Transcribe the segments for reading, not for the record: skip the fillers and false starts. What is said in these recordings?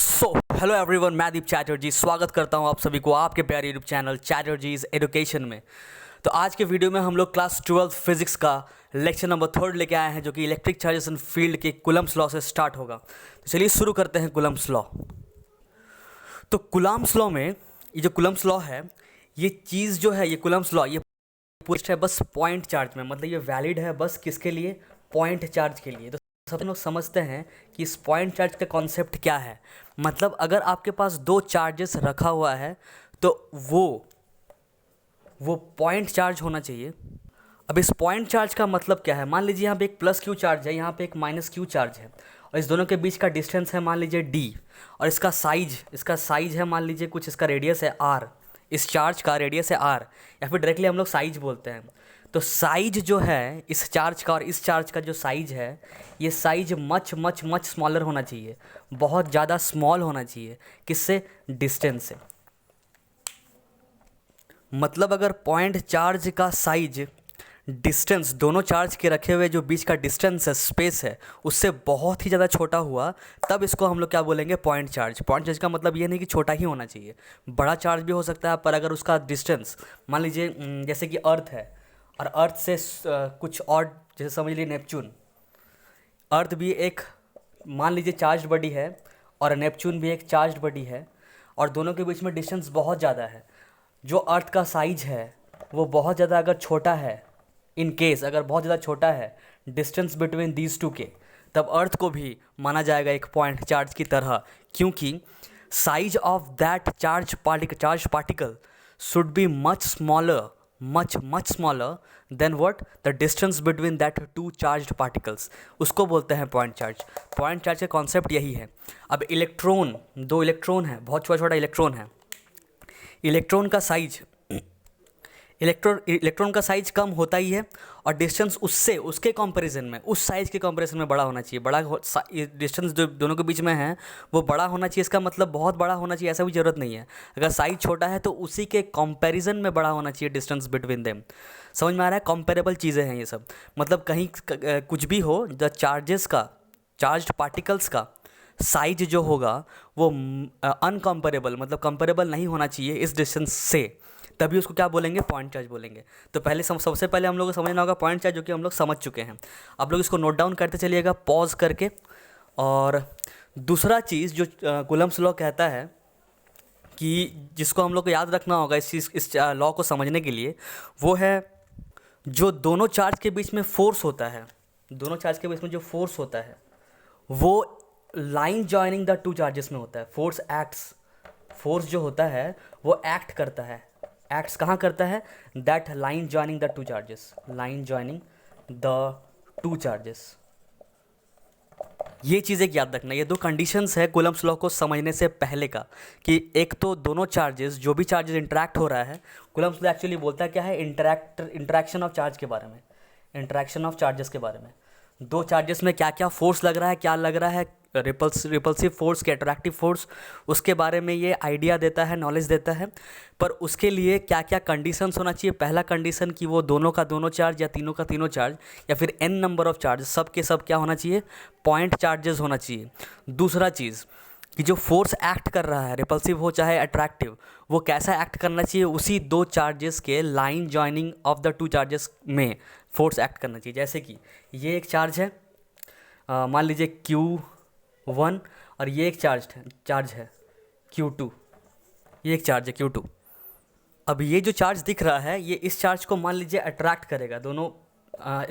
Hello everyone, मैं दीप चैटर्जी स्वागत करता हूं आप सभी को आपके प्यारे यूट्यूब चैनल चैटर्जीज एजुकेशन में। तो आज के वीडियो में हम लोग क्लास 12 फिजिक्स का लेक्चर नंबर 3 लेके आए हैं, जो कि इलेक्ट्रिक चार्जेस एंड फील्ड के कूलम्ब्स लॉ से स्टार्ट होगा। तो चलिए शुरू करते हैं कूलम्ब्स लॉ। तो कूलम्ब्स लॉ में ये जो कूलम्ब्स लॉ है, ये चीज़ जो है, ये कूलम्ब्स लॉ ये पूरा है बस पॉइंट चार्ज में, मतलब ये वैलिड है बस किसके लिए, पॉइंट चार्ज के लिए। तो सब लोग समझते हैं कि इस पॉइंट चार्ज का कॉन्सेप्ट क्या है। मतलब अगर आपके पास दो चार्जेस रखा हुआ है तो वो पॉइंट चार्ज होना चाहिए। अब इस पॉइंट चार्ज का मतलब क्या है, मान लीजिए यहाँ पे एक प्लस क्यू चार्ज है, यहाँ पे एक माइनस क्यू चार्ज है, और इस दोनों के बीच का डिस्टेंस है मान लीजिए डी, और इसका साइज है मान लीजिए कुछ, इसका रेडियस है आर, इस चार्ज का रेडियस है आर, या फिर डायरेक्टली हम लोग साइज बोलते हैं। तो साइज जो है इस चार्ज का और इस चार्ज का जो साइज है, ये size much much much smaller होना चाहिए, बहुत ज़्यादा स्मॉल होना चाहिए। किससे? डिस्टेंस से। मतलब अगर पॉइंट चार्ज का साइज डिस्टेंस, दोनों चार्ज के रखे हुए जो बीच का डिस्टेंस है, स्पेस है, उससे बहुत ही ज़्यादा छोटा हुआ, तब इसको हम लोग क्या बोलेंगे? Point charge. पॉइंट चार्ज का मतलब ये नहीं कि छोटा ही होना चाहिए, बड़ा चार्ज भी हो सकता है, पर अगर उसका डिस्टेंस मान लीजिए जैसे कि अर्थ है, और अर्थ से कुछ और, जैसे समझ लीजिए नेपच्यून। अर्थ भी एक मान लीजिए चार्ज बॉडी है, और नेपच्यून भी एक चार्ज बॉडी है, और दोनों के बीच में डिस्टेंस बहुत ज़्यादा है। जो अर्थ का साइज है वो बहुत ज़्यादा अगर छोटा है, इन केस अगर बहुत ज़्यादा छोटा है डिस्टेंस बिटवीन दीज टू के, तब अर्थ को भी माना जाएगा एक पॉइंट चार्ज की तरह, क्योंकि size of that charge particle should be much smaller, much smaller than what, the distance between that two charged particles. उसको बोलते हैं पॉइंट चार्ज। पॉइंट चार्ज का कॉन्सेप्ट यही है। अब इलेक्ट्रॉन, दो इलेक्ट्रॉन है, बहुत छोटा छोटा इलेक्ट्रॉन है, इलेक्ट्रॉन का साइज, इलेक्ट्रॉन का साइज कम होता ही है, और डिस्टेंस उससे, उसके कंपैरिजन में, उस साइज के कंपैरिजन में बड़ा होना चाहिए। डिस्टेंस जो दोनों के बीच में है वो बड़ा होना चाहिए। इसका मतलब बहुत बड़ा होना चाहिए ऐसा भी ज़रूरत नहीं है। अगर साइज छोटा है तो उसी के कंपैरिजन में बड़ा होना चाहिए डिस्टेंस बिटवीन देम। समझ में आ रहा है? कंपेरेबल चीज़ें हैं ये सब। मतलब कहीं कुछ भी हो, द चार्जेस का, चार्ज्ड पार्टिकल्स का साइज जो होगा वो अनकम्पेरेबल, मतलब कंपेरेबल नहीं होना चाहिए इस डिस्टेंस से, तभी उसको क्या बोलेंगे? पॉइंट चार्ज बोलेंगे। तो पहले सबसे पहले हम लोग को समझना होगा पॉइंट चार्ज, जो कि हम लोग समझ चुके हैं। आप लोग इसको नोट डाउन करते चलिएगा पॉज करके। और दूसरा चीज़ जो कूलम्ब्स लॉ कहता है, कि जिसको हम लोग को याद रखना होगा इस लॉ को समझने के लिए, वो है जो दोनों चार्ज के बीच में फोर्स होता है, दोनों चार्ज के बीच में जो फोर्स होता है वो line joining the two charges में होता है। फोर्स जो होता है वो एक्ट करता है। एक्ट्स कहाँ करता है? That line joining the two charges, line joining the two charges. ये चीज़ एक याद रखना, ये दो कंडीशंस है कूलम्ब्स लॉ को समझने से पहले का, कि एक तो दोनों चार्जेस, जो भी चार्जेस इंटरेक्ट हो रहा है, कूलम्ब्स लॉ एक्चुअली बोलता है क्या है? इंटरेक्शन ऑफ चार्ज के बारे में, इंटरेक्शन ऑफ चार्जेस के बारे में। दो चार्जेस में क्या क्या फोर्स लग रहा है, क्या लग रहा है, रिपल्सिव फोर्स के अट्रैक्टिव फोर्स, उसके बारे में ये आइडिया देता है, नॉलेज देता है। पर उसके लिए क्या क्या कंडीशंस होना चाहिए? पहला कंडीशन कि वो दोनों का दोनों चार्ज, या तीनों का तीनों चार्ज, या फिर n नंबर ऑफ चार्ज, सब के सब क्या होना चाहिए? पॉइंट चार्जेस होना चाहिए। दूसरा चीज़ कि जो फोर्स एक्ट कर रहा है, रिपल्सिव हो चाहे अट्रैक्टिव, वो कैसा एक्ट करना चाहिए? उसी दो चार्जेस के line joining of the two charges में फोर्स एक्ट करना चाहिए। जैसे कि ये एक चार्ज है, मान लीजिए Q1, और ये एक चार्ज है Q2, ये एक चार्ज है Q2। अब ये जो चार्ज दिख रहा है, ये इस चार्ज को मान लीजिए अट्रैक्ट करेगा, दोनों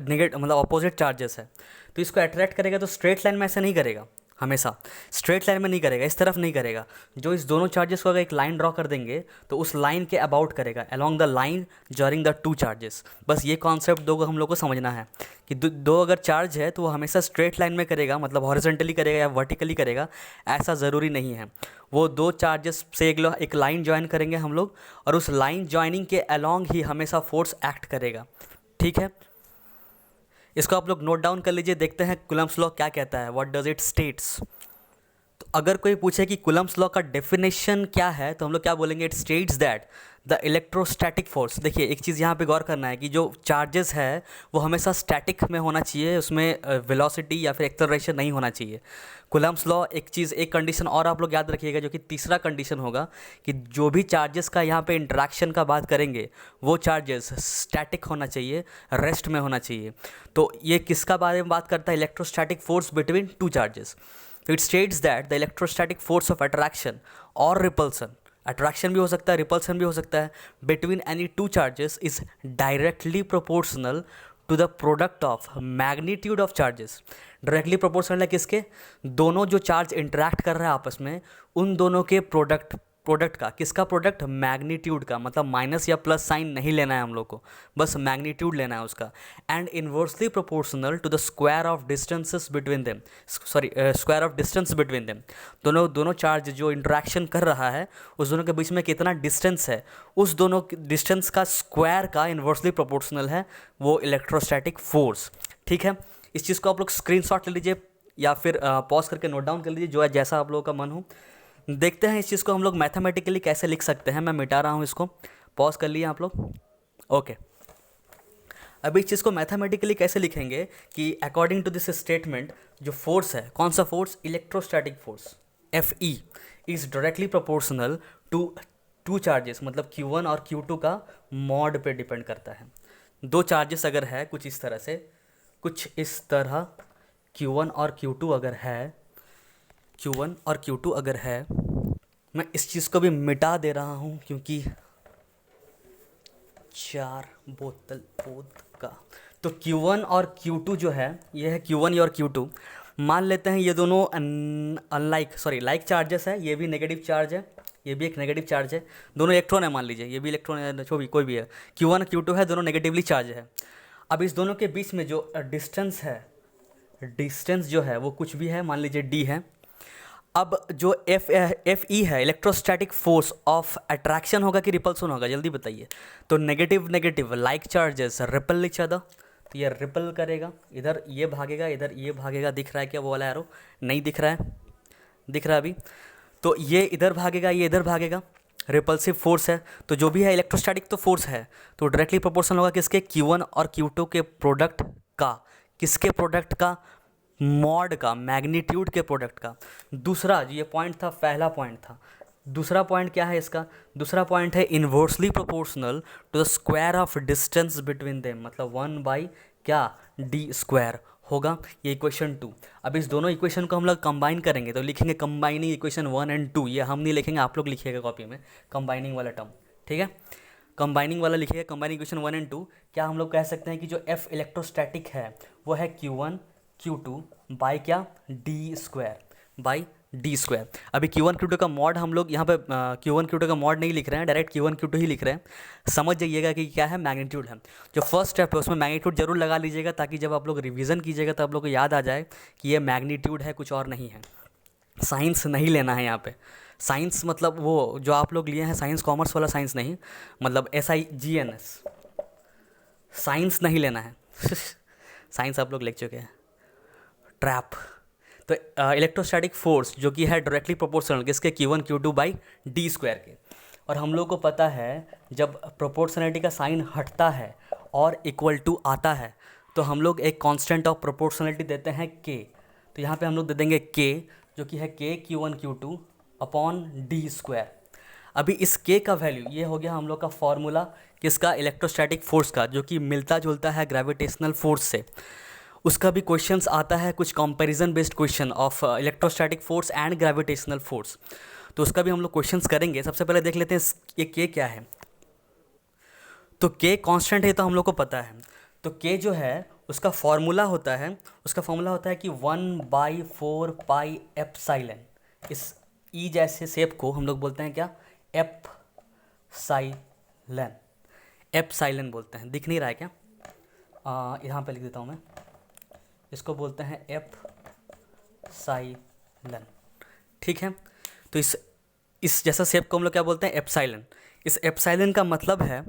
नेगेटिव मतलब अपोजिट चार्जेस है, तो इसको अट्रैक्ट करेगा। तो स्ट्रेट लाइन में ऐसा नहीं करेगा, हमेशा स्ट्रेट लाइन में नहीं करेगा, इस तरफ नहीं करेगा। जो इस दोनों चार्जेस को अगर एक लाइन ड्रॉ कर देंगे तो उस लाइन के अबाउट करेगा, along the line joining the two charges. बस ये कॉन्सेप्ट दो को हम लोग को समझना है, कि दो अगर चार्ज है तो वो हमेशा स्ट्रेट लाइन में करेगा, मतलब हॉरिजॉन्टली करेगा या वर्टिकली करेगा, ऐसा ज़रूरी नहीं है। वो दो चार्जेस से एक लाइन ज्वाइन करेंगे हम लोग, और उस लाइन ज्वाइनिंग के अलोंग ही हमेशा फोर्स एक्ट करेगा। ठीक है, इसको आप लोग नोट डाउन कर लीजिए। देखते हैं कूलम्ब्स लॉ क्या कहता है, व्हाट डज इट स्टेट्स। तो अगर कोई पूछे कि कुलम्स लॉ का डेफिनेशन क्या है तो हम लोग क्या बोलेंगे, it states that the electrostatic force. देखिए एक चीज़ यहाँ पे गौर करना है कि जो चार्जेस है वो हमेशा स्टैटिक में होना चाहिए, उसमें वेलोसिटी या फिर एक्सेलरेशन नहीं होना चाहिए। कुलम्स लॉ एक चीज़, एक कंडीशन और आप लोग याद रखिएगा जो कि तीसरा कंडीशन होगा कि जो भी चार्जेस का यहाँ पे इंटरेक्शन का बात करेंगे वो चार्जेस स्टैटिक होना चाहिए, रेस्ट में होना चाहिए। तो ये किसका बारे में बात करता है, electrostatic force between two charges. तो it states that the electrostatic force of attraction और रिपल्सन, अट्रैक्शन भी हो सकता है, रिपल्सन भी हो सकता है, between any two charges is directly proportional to the product of magnitude of charges. Directly proportional है किसके, दोनों जो चार्ज इंटरैक्ट कर रहा है आपस में उन दोनों के प्रोडक्ट का, किसका प्रोडक्ट, मैग्नीट्यूड का। मतलब माइनस या प्लस साइन नहीं लेना है हम लोग को, बस मैग्नीट्यूड लेना है उसका। And inversely proportional to the square of distances between them, square of distance between them. दोनों चार्ज जो इंटरेक्शन कर रहा है उस दोनों के बीच में कितना डिस्टेंस है, उस दोनों डिस्टेंस का स्क्वायर का इन्वर्सली प्रोपोर्शनल है वो इलेक्ट्रोस्टैटिक फोर्स। ठीक है, इस चीज़ को आप लोग स्क्रीनशॉट ले लीजिए या फिर पॉज करके नोट डाउन कर लीजिए, जो है जैसा आप लोगों का मन हो। देखते हैं इस चीज़ को हम लोग मैथमेटिकली कैसे लिख सकते हैं। मैं मिटा रहा हूँ इसको, पॉज कर लिए आप लोग। ओके, अभी इस चीज़ को मैथमेटिकली कैसे लिखेंगे कि अकॉर्डिंग टू दिस स्टेटमेंट जो फोर्स है, कौन सा force, electrostatic force Fe is directly proportional to two charges, मतलब Q1 और Q2 का मॉड पे डिपेंड करता है। दो चार्जेस अगर है कुछ इस तरह से, कुछ इस तरह Q1 और Q2 अगर है, Q1 और Q2 अगर है, मैं इस चीज़ को भी मिटा दे रहा हूँ क्योंकि 4 बोतल का। तो Q1 और Q2 जो है, ये है Q1 और Q2। मान लेते हैं ये दोनों लाइक चार्जेस है, ये भी नेगेटिव चार्ज है, ये भी एक नेगेटिव चार्ज है, दोनों इलेक्ट्रॉन है मान लीजिए, ये भी इलेक्ट्रॉन है, जो भी कोई भी है, Q1 Q2 है, दोनों नेगेटिवली चार्ज है। अब इस दोनों के बीच में जो डिस्टेंस जो है वो कुछ भी है, मान लीजिए d है। अब जो Fe है, इलेक्ट्रोस्टैटिक फोर्स ऑफ अट्रैक्शन होगा कि रिपल्सन होगा, जल्दी बताइए। तो negative like charges ripple each other, तो ये रिपल करेगा, इधर ये भागेगा, इधर ये भागेगा। दिख रहा है क्या वो वाला एरो, नहीं दिख रहा है, दिख रहा है अभी। तो ये इधर भागेगा, ये इधर भागेगा, रिपल्सिव फोर्स है। तो जो भी है इलेक्ट्रोस्टैटिक तो फोर्स है, तो डायरेक्टली प्रोपोर्शनल होगा किसके, Q1 और Q2 के प्रोडक्ट का। किसके प्रोडक्ट का, मॉड का, मैग्नीट्यूड के प्रोडक्ट का। दूसरा जो ये पॉइंट था, पहला पॉइंट था, दूसरा पॉइंट क्या है इसका, दूसरा पॉइंट है inversely proportional to the square of distance between them, मतलब 1 क्या, d² होगा। ये इक्वेशन 2। अब इस दोनों इक्वेशन को हम लोग कंबाइन करेंगे तो लिखेंगे कंबाइनिंग इक्वेशन 1 और 2। ये हम नहीं लिखेंगे, आप लोग लिखिएगा कॉपी में कंबाइनिंग वाला टर्म, ठीक है, कंबाइनिंग वाला लिखिएगा, कंबाइनिंग इक्वेशन 1 और 2। क्या हम लोग कह सकते हैं कि जो F इलेक्ट्रोस्टैटिक है वो है Q1 Q2 बाई क्या, d²। अभी Q1 Q2 का मॉड हम लोग यहाँ पे Q1 Q2 का मॉड नहीं लिख रहे हैं, डायरेक्ट Q1 Q2 ही लिख रहे हैं। समझ जाइएगा कि क्या है, मैग्नीट्यूड है। जो फर्स्ट स्टेप है उसमें मैग्नीट्यूड जरूर लगा लीजिएगा, ताकि जब आप लोग रिवीजन कीजिएगा तो आप लोग को याद आ जाए कि ये मैग्नीट्यूड है, कुछ और नहीं है। साइंस नहीं लेना है यहाँ पे। साइंस मतलब वो जो आप लोग लिए हैं साइंस, कॉमर्स वाला साइंस नहीं, मतलब SIGNS, साइंस नहीं लेना है। साइंस आप लोग लिख चुके हैं, ट्रैप। तो इलेक्ट्रोस्टैटिक फोर्स जो कि है डायरेक्टली प्रोपोर्शनल किसके, Q1 Q2 बाई d² के। और हम लोग को पता है जब प्रोपोर्शनलिटी का साइन हटता है और इक्वल टू आता है तो हम लोग एक कांस्टेंट ऑफ प्रोपोर्शनलिटी देते हैं k। तो यहाँ पे हम लोग दे देंगे k, जो कि है k Q1 Q2 upon d²। अभी इस k का वैल्यू, ये हो गया हम लोग का फॉर्मूला किसका, इलेक्ट्रोस्टैटिक फोर्स का, जो कि मिलता जुलता है ग्रेविटेशनल फोर्स से। उसका भी क्वेश्चंस आता है, कुछ comparison based question of electrostatic force and gravitational force, तो उसका भी हम लोग क्वेश्चंस करेंगे। सबसे पहले देख लेते हैं ये k क्या है। तो k कांस्टेंट है तो हम लोग को पता है। तो k जो है उसका फॉर्मूला होता है, कि 1/4 पाई एप्सिलॉन। इस ई जैसे शेप को हम लोग बोलते हैं क्या, एप्सिलॉन बोलते हैं। दिख नहीं रहा है क्या, यहाँ पे लिख देता हूँ मैं, इसको बोलते हैं एप्सिलॉन, ठीक है। तो इस जैसा शेप को हम लोग क्या बोलते हैं, एप्सिलॉन। इस एप्सिलॉन का मतलब है,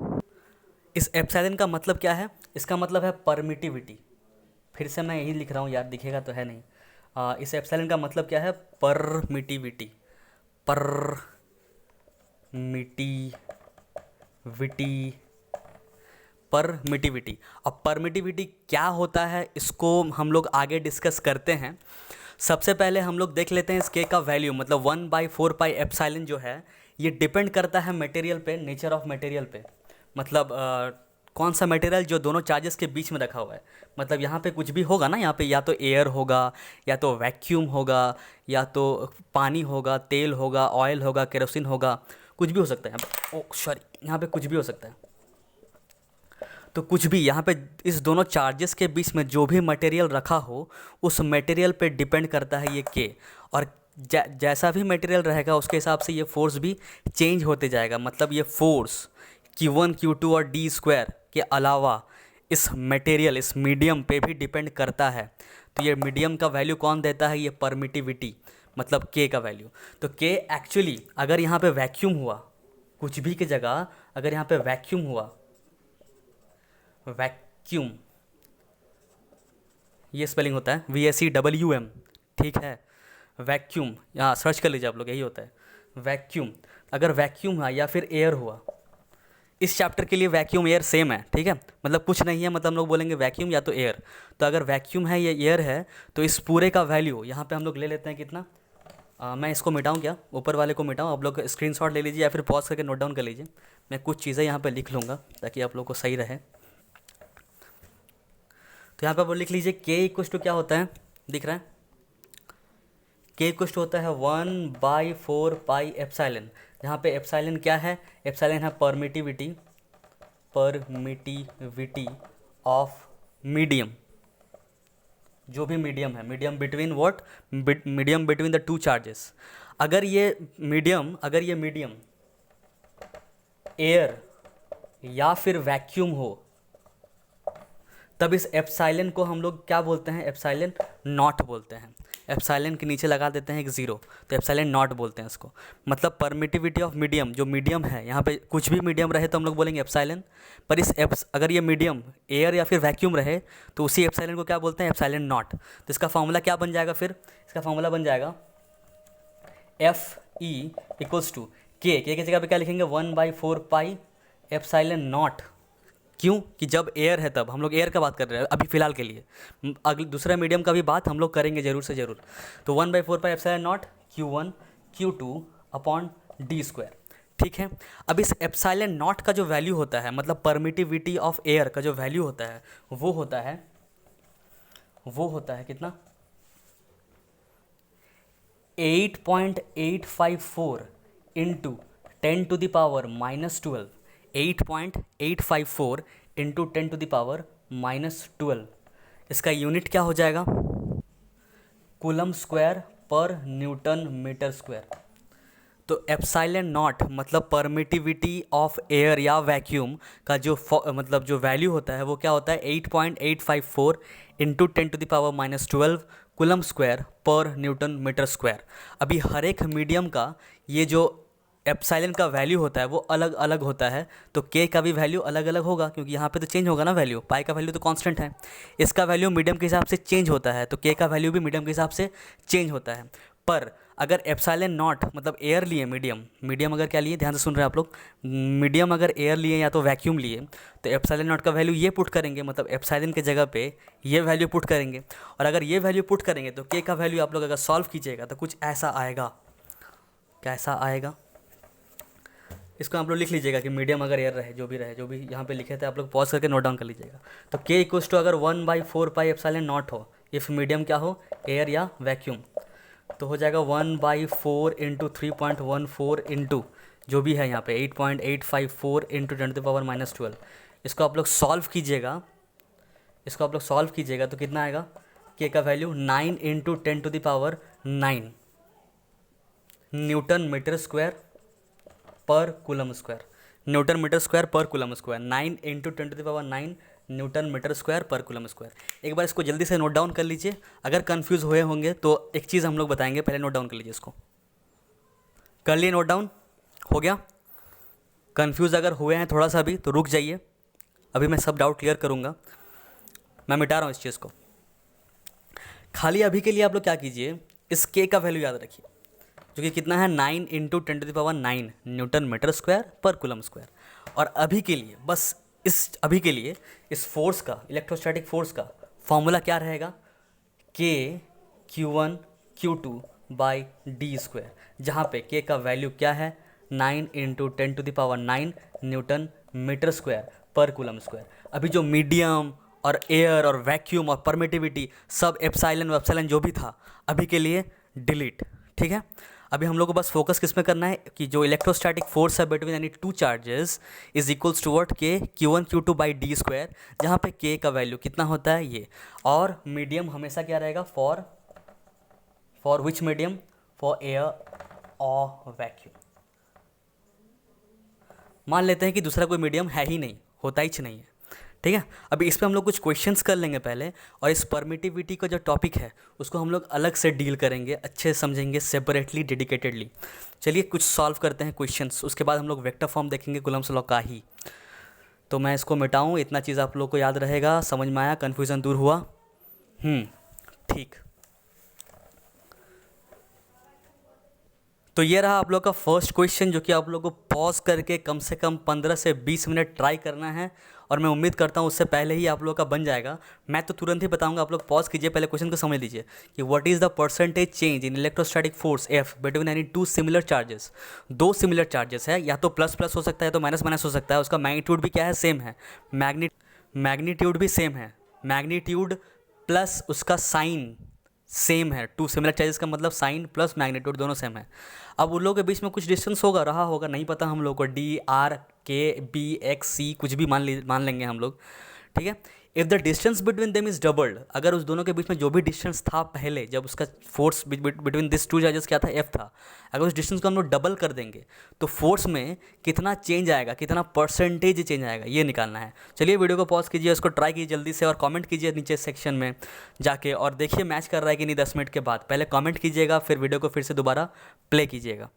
इस एप्सिलॉन का मतलब क्या है, इसका मतलब है परमिटिविटी। फिर से मैं यही लिख रहा हूँ यार, दिखेगा तो है नहीं, इस एप्सिलॉन का मतलब क्या है? परमिटिविटी। परमिटिविटी। परमिटिविटी। अब परमिटिविटी क्या होता है इसको हम लोग आगे डिस्कस करते हैं। सबसे पहले हम लोग देख लेते हैं इस के का वैल्यू, मतलब 1/4 पाई एप्सिलॉन जो है ये डिपेंड करता है मटेरियल पे, नेचर ऑफ मटेरियल पे। मतलब कौन सा मटेरियल जो दोनों चार्जेस के बीच में रखा हुआ है। मतलब यहाँ पे कुछ भी होगा ना, यहाँ पे या तो एयर होगा, या तो वैक्यूम होगा, या तो पानी होगा, तेल होगा, ऑयल होगा, केरोसिन होगा, कुछ भी हो सकता है। ओ सॉरी, यहाँ पे कुछ भी हो सकता है। तो कुछ भी यहाँ पे इस दोनों चार्जेस के बीच में जो भी मटेरियल रखा हो उस मटेरियल पे डिपेंड करता है ये के। और जैसा भी मटेरियल रहेगा उसके हिसाब से ये फोर्स भी चेंज होते जाएगा। मतलब ये फोर्स Q1 Q2 और D स्क्वायर के अलावा इस मटेरियल, इस मीडियम पे भी डिपेंड करता है। तो ये मीडियम का वैल्यू कौन देता है? ये परमिटिविटी, मतलब के का वैल्यू। तो के एक्चुअली अगर यहाँ पे वैक्यूम हुआ, कुछ भी की जगह अगर यहाँ पे वैक्यूम हुआ, वैक्यूम, ये स्पेलिंग होता है VACWM, ठीक है। वैक्यूम यहाँ सर्च कर लीजिए आप लोग, यही होता है वैक्यूम। अगर वैक्यूम हुआ या फिर एयर हुआ, इस चैप्टर के लिए वैक्यूम एयर सेम है, ठीक है। मतलब कुछ नहीं है, मतलब हम लोग बोलेंगे वैक्यूम या तो एयर। तो अगर वैक्यूम है या एयर है तो इस पूरे का वैल्यू यहाँ पे हम लोग ले लेते हैं कितना। मैं इसको मिटाऊँ क्या? ऊपर वाले को मिटाऊँ? आप लोग स्क्रीनशॉट ले लीजिए या फिर पॉज करके नोट डाउन कर लीजिए। मैं कुछ चीज़ें यहाँ पे लिख लूँगा ताकि आप लोग को सही रहे। तो यहाँ पे आप लिख लीजिए के इक्वल टू क्या होता है, दिख रहा है? के इक्वल टू होता है 1/4 पाई एप्सिलॉन। यहाँ पे एप्सिलॉन क्या है? एप्सिलॉन है परमिटिविटी, परमिटिविटी ऑफ मीडियम। जो भी मीडियम है, medium between what? Medium between the two charges. अगर ये मीडियम एयर या फिर वैक्यूम हो तब इस एप्सिलॉन को हम लोग क्या बोलते हैं? एप्सिलॉन नॉट बोलते हैं। एप्सिलॉन के नीचे लगा देते हैं एक ज़ीरो, तो एप्सिलॉन नॉट बोलते हैं इसको। मतलब परमिटिविटी ऑफ मीडियम, जो मीडियम है यहाँ पे कुछ भी मीडियम रहे तो हम लोग बोलेंगे एप्सिलॉन। पर अगर ये मीडियम एयर या फिर वैक्यूम रहे तो उसी एप्सिलॉन को क्या बोलते हैं? Epsilon not. तो इसका फॉर्मूला क्या बन जाएगा फिर? इसका फॉर्मूला बन जाएगा FE इक्वल्स टू के की जगह पे क्या लिखेंगे? 1/4 पाई एप्सिलॉन नॉट। क्यों? कि जब एयर है तब हम लोग एयर का बात कर रहे हैं अभी फ़िलहाल के लिए। अगले दूसरा मीडियम का भी बात हम लोग करेंगे ज़रूर से ज़रूर। तो 1/4 pi epsilon not Q1 Q2 upon D square, ठीक है। अब इस एप्सिलॉन नॉट का जो वैल्यू होता है, मतलब परमिटिविटी ऑफ एयर का जो वैल्यू होता है वो होता है कितना? 8.854 इंटू 10⁻⁻12। 8.854 इंटू 10⁻⁻12। इसका यूनिट क्या हो जाएगा? कूलम स्क्वायर पर न्यूटन मीटर स्क्वायर। तो एप्सिलॉन नॉट मतलब परमिटिविटी ऑफ एयर या वैक्यूम का जो मतलब जो वैल्यू होता है वो क्या होता है? 8.854 इंटू 10⁻⁻12 कूलम स्क्वायर पर न्यूटन मीटर स्क्वायर। अभी हर एक मीडियम का ये जो एप्सिलॉन का वैल्यू होता है वो अलग अलग होता है। तो के का भी वैल्यू अलग अलग होगा क्योंकि यहाँ पे तो चेंज होगा ना वैल्यू। पाई का वैल्यू तो कांस्टेंट है, इसका वैल्यू मीडियम के हिसाब से चेंज होता है, तो के का वैल्यू भी मीडियम के हिसाब से चेंज होता है। पर अगर एप्सिलॉन नॉट मतलब एयर लिए, मीडियम अगर क्या लिए, ध्यान से सुन रहे हैं आप लोग, मीडियम अगर एयर लिए या तो वैक्यूम लिए तो एप्सिलॉन नॉट का वैल्यू ये पुट करेंगे, मतलब एप्सिलॉन के जगह पे ये वैल्यू पुट करेंगे। और अगर ये वैल्यू पुट करेंगे तो के का वैल्यू आप लोग अगर सॉल्व कीजिएगा तो कुछ ऐसा आएगा। कैसा आएगा? इसको आप लोग लिख लीजिएगा कि मीडियम अगर एयर रहे, जो भी यहाँ पे लिखे थे आप लोग पॉज करके नोट डाउन कर लीजिएगा। तो के इक्वल्स टू अगर 1/4 पाई एप्सिलॉन नॉट हो, इफ़ मीडियम क्या हो? एयर या वैक्यूम, तो हो जाएगा 1/4 इंटू 3.14 इंटू जो भी है यहाँ पे 8.854 इंटू 10⁻⁻12। इसको आप लोग सॉल्व कीजिएगा तो कितना आएगा? के का value 9 into 10⁻⁹ newton metre square पर coulomb square. Newton metre square पर coulomb square, 9 into 10⁻⁹ newton metre square पर कूलम स्क्वायर। एक बार इसको जल्दी से नोट डाउन कर लीजिए। अगर कंफ्यूज हुए होंगे तो एक चीज़ हम लोग बताएंगे, पहले नोट डाउन कर लीजिए। इसको कर लिए? नोट डाउन हो गया? कंफ्यूज अगर हुए हैं थोड़ा सा भी तो रुक जाइए, अभी मैं सब डाउट क्लियर करूँगा। मैं मिटा रहा हूँ इस चीज़ को। खाली अभी के लिए आप लोग क्या कीजिए, इस के का वैल्यू याद रखिए, जो कि कितना है 9 इंटू 10⁹ न्यूटन मीटर स्क्वायर पर कूलम स्क्वायर। और अभी के लिए बस अभी के लिए इस फोर्स का, इलेक्ट्रोस्टैटिक फोर्स का फॉर्मूला क्या रहेगा, के Q1 Q2 by D square, जहाँ पे के का वैल्यू क्या है 9 इंटू 10⁹ न्यूटन मीटर स्क्वायर पर कूलम स्क्वायर। अभी जो मीडियम और एयर और वैक्यूम और परमिटिविटी सब एप्सिलॉन जो भी था अभी के लिए डिलीट, ठीक है। अभी हम लोग को बस फोकस किस में करना है कि जो इलेक्ट्रोस्टैटिक फोर्स है between any two charges is equals to what, K Q1 Q2 by D square, जहाँ पे के का वैल्यू कितना होता है ये। और मीडियम हमेशा क्या रहेगा, for which medium, for air और वैक्यूम। मान लेते हैं कि दूसरा कोई मीडियम है ही नहीं, होता ही नहीं है, ठीक है। अभी इस पर हम लोग कुछ क्वेश्चंस कर लेंगे पहले, और इस परमिटिविटी का जो टॉपिक है उसको हम लोग अलग से डील करेंगे, अच्छे से समझेंगे, सेपरेटली, डेडिकेटेडली। चलिए कुछ सॉल्व करते हैं क्वेश्चंस, उसके बाद हम लोग वेक्टर फॉर्म देखेंगे कूलम्स लॉ का ही। तो मैं इसको मिटाऊँ, इतना चीज़ आप लोग को याद रहेगा, समझ में आया, कन्फ्यूज़न दूर हुआ, ठीक। तो ये रहा आप लोग का फर्स्ट क्वेश्चन, जो कि आप लोग को पॉज करके कम से कम 15 से 20 मिनट ट्राई करना है, और मैं उम्मीद करता हूँ उससे पहले ही आप लोग का बन जाएगा। मैं तो तुरंत ही बताऊंगा, आप लोग पॉज कीजिए, पहले क्वेश्चन को समझ लीजिए कि what is the percentage change in electrostatic force F between any to similar charges. दो सिमिलर चार्जेस है, या तो प्लस प्लस हो सकता है, तो माइनस माइनस हो सकता है, उसका मैग्नीट्यूड भी क्या है, सेम है, मैग्नीट्यूड भी सेम है, मैग्नीट्यूड प्लस उसका साइन सेम है। टू सिमिलर चार्जेस का मतलब साइन प्लस मैग्नीट्यूड दोनों सेम है। अब उन लोगों के बीच में कुछ डिस्टेंस रहा होगा, नहीं पता हम लोग को, डी आर के बी एक्स सी कुछ भी मान लेंगे हम लोग, ठीक है। If the distance between them is doubled, अगर उस दोनों के बीच में जो भी डिस्टेंस था पहले, जब उसका force between this two charges क्या था, एफ था, अगर उस डिस्टेंस को हम लोग डबल कर देंगे तो फोर्स में कितना चेंज आएगा, कितना परसेंटेज चेंज आएगा, ये निकालना है। चलिए वीडियो को पॉज कीजिए, उसको ट्राई कीजिए जल्दी से, और कमेंट कीजिए नीचे सेक्शन में जाके, और देखिए मैच कर रहा है कि नहीं 10 मिनट के बाद। पहले कमेंट कीजिएगा, फिर वीडियो को फिर से दोबारा प्ले कीजिएगा।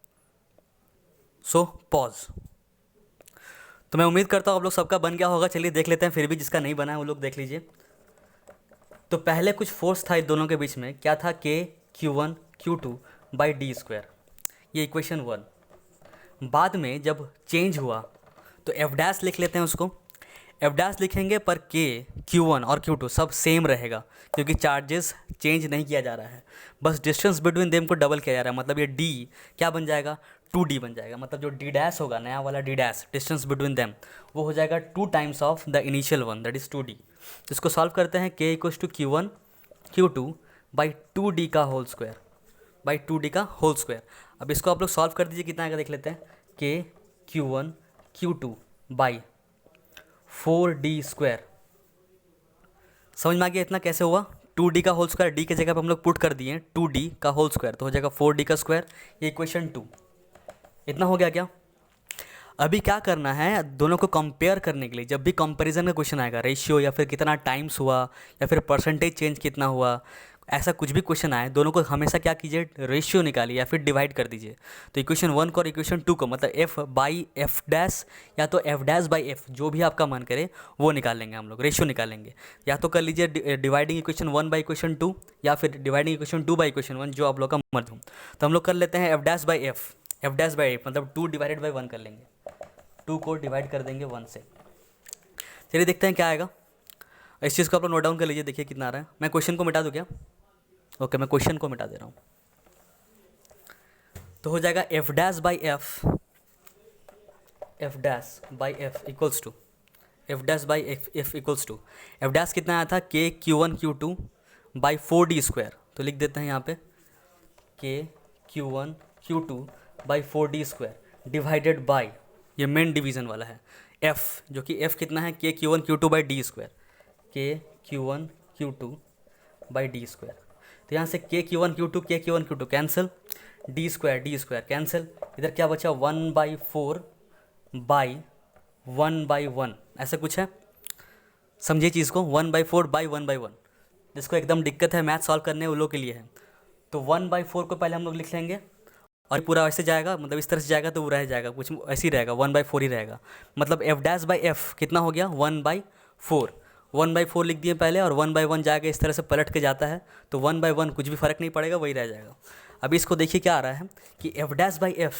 So pause. तो मैं उम्मीद करता हूँ आप लोग सबका बन गया होगा। चलिए देख लेते हैं, फिर भी जिसका नहीं बना है वो लोग देख लीजिए। तो पहले कुछ फोर्स था इन दोनों के बीच में, क्या था, के Q1 Q2 by D square, ये इक्वेशन 1। बाद में जब चेंज हुआ तो एफ डैश लिख लेते हैं उसको, एफ डैश लिखेंगे, पर के Q1 और Q2 सब सेम रहेगा, क्योंकि चार्जेस चेंज नहीं किया जा रहा है, बस डिस्टेंस बिटवीन देम को डबल किया जा रहा है। मतलब ये डी क्या बन जाएगा, 2D बन जाएगा। मतलब जो डी डैश होगा, नया वाला D dash, distance between them, वो हो जाएगा 2 times of the initial one, that is 2D। इसको सॉल्व करते हैं, के equals to Q1 Q2 by 2D का होल स्क्वायर, बाई 2D का होल स्क्वायर। अब इसको आप लोग सॉल्व कर दीजिए, कितना आएगा देख लेते हैं, के Q1 Q2 by 4D square. समझ में आ गया इतना कैसे हुआ, 2D का होल स्क्वायर, डी के जगह पर हम लोग पुट कर दिए 2D का होल स्क्वायर, तो हो जाएगा 4D का स्क्वायर, ये इक्वेशन 2। इतना हो गया क्या। अभी क्या करना है, दोनों को कंपेयर करने के लिए, जब भी कंपैरिजन का क्वेश्चन आएगा, रेशियो या फिर कितना टाइम्स हुआ या फिर परसेंटेज चेंज कितना हुआ, ऐसा कुछ भी क्वेश्चन आए, दोनों को हमेशा क्या कीजिए, रेशियो निकालिए या फिर डिवाइड कर दीजिए। तो इक्वेशन 1 को और इक्वेशन 2 को, मतलब एफ बाई एफ डैश या तो एफ डैश बाई एफ, जो भी आपका मन करे वो निकाल लेंगे हम लोग, रेशियो निकालेंगे। या तो कर लीजिए डिवाइडिंग इक्वेशन 1 बाई इक्वेशन 2, या फिर डिवाइडिंग इक्वेशन 2 बाई इक्वेशन 1, जो आप लोग का मर्जी हो। तो हम लोग कर लेते हैं F dash by F, F dash by F मतलब 2 डिवाइडेड बाई 1 कर लेंगे, 2 को डिवाइड कर देंगे 1 से। चलिए देखते हैं क्या आएगा। इस चीज़ को आप लोग नोट डाउन कर लीजिए, देखिए कितना आ रहा है। मैं क्वेश्चन को मिटा दूँ क्या, ओके मैं क्वेश्चन को मिटा दे रहा हूँ। तो हो जाएगा F dash by F, F dash by F equals to, F dash by F equals to, F dash कितना आया था, के Q1 Q2 by 4D square. तो लिख देते हैं यहाँ पे, के Q1 Q2 by 4D square divided by, ये मेन डिवीज़न वाला है, f, जो कि f कितना है, के Q1 Q2 by D square, के Q1 Q2 by D square. तो यहाँ से के Q1 Q2 cancel, D square cancel, इधर क्या बचा, 1/4 बाई 1/1, ऐसा कुछ है, समझिए चीज़ को, 1/4 बाई 1/1। जिसको एकदम दिक्कत है मैथ सॉल्व करने उन लोग के लिए है। तो 1/4 को पहले हम लोग लिख लेंगे, और पूरा ऐसे जाएगा, मतलब इस तरह से जाएगा तो वो रह जाएगा, कुछ ऐसे ही रहेगा, 1/4 ही रहेगा। मतलब एफ डैश बाई एफ कितना हो गया, 1/4, 1/4 लिख दिए पहले, और 1/1 जाके इस तरह से पलट के जाता है, तो 1/1 कुछ भी फ़र्क नहीं पड़ेगा, वही रह जाएगा। अभी इसको देखिए क्या आ रहा है कि f'/f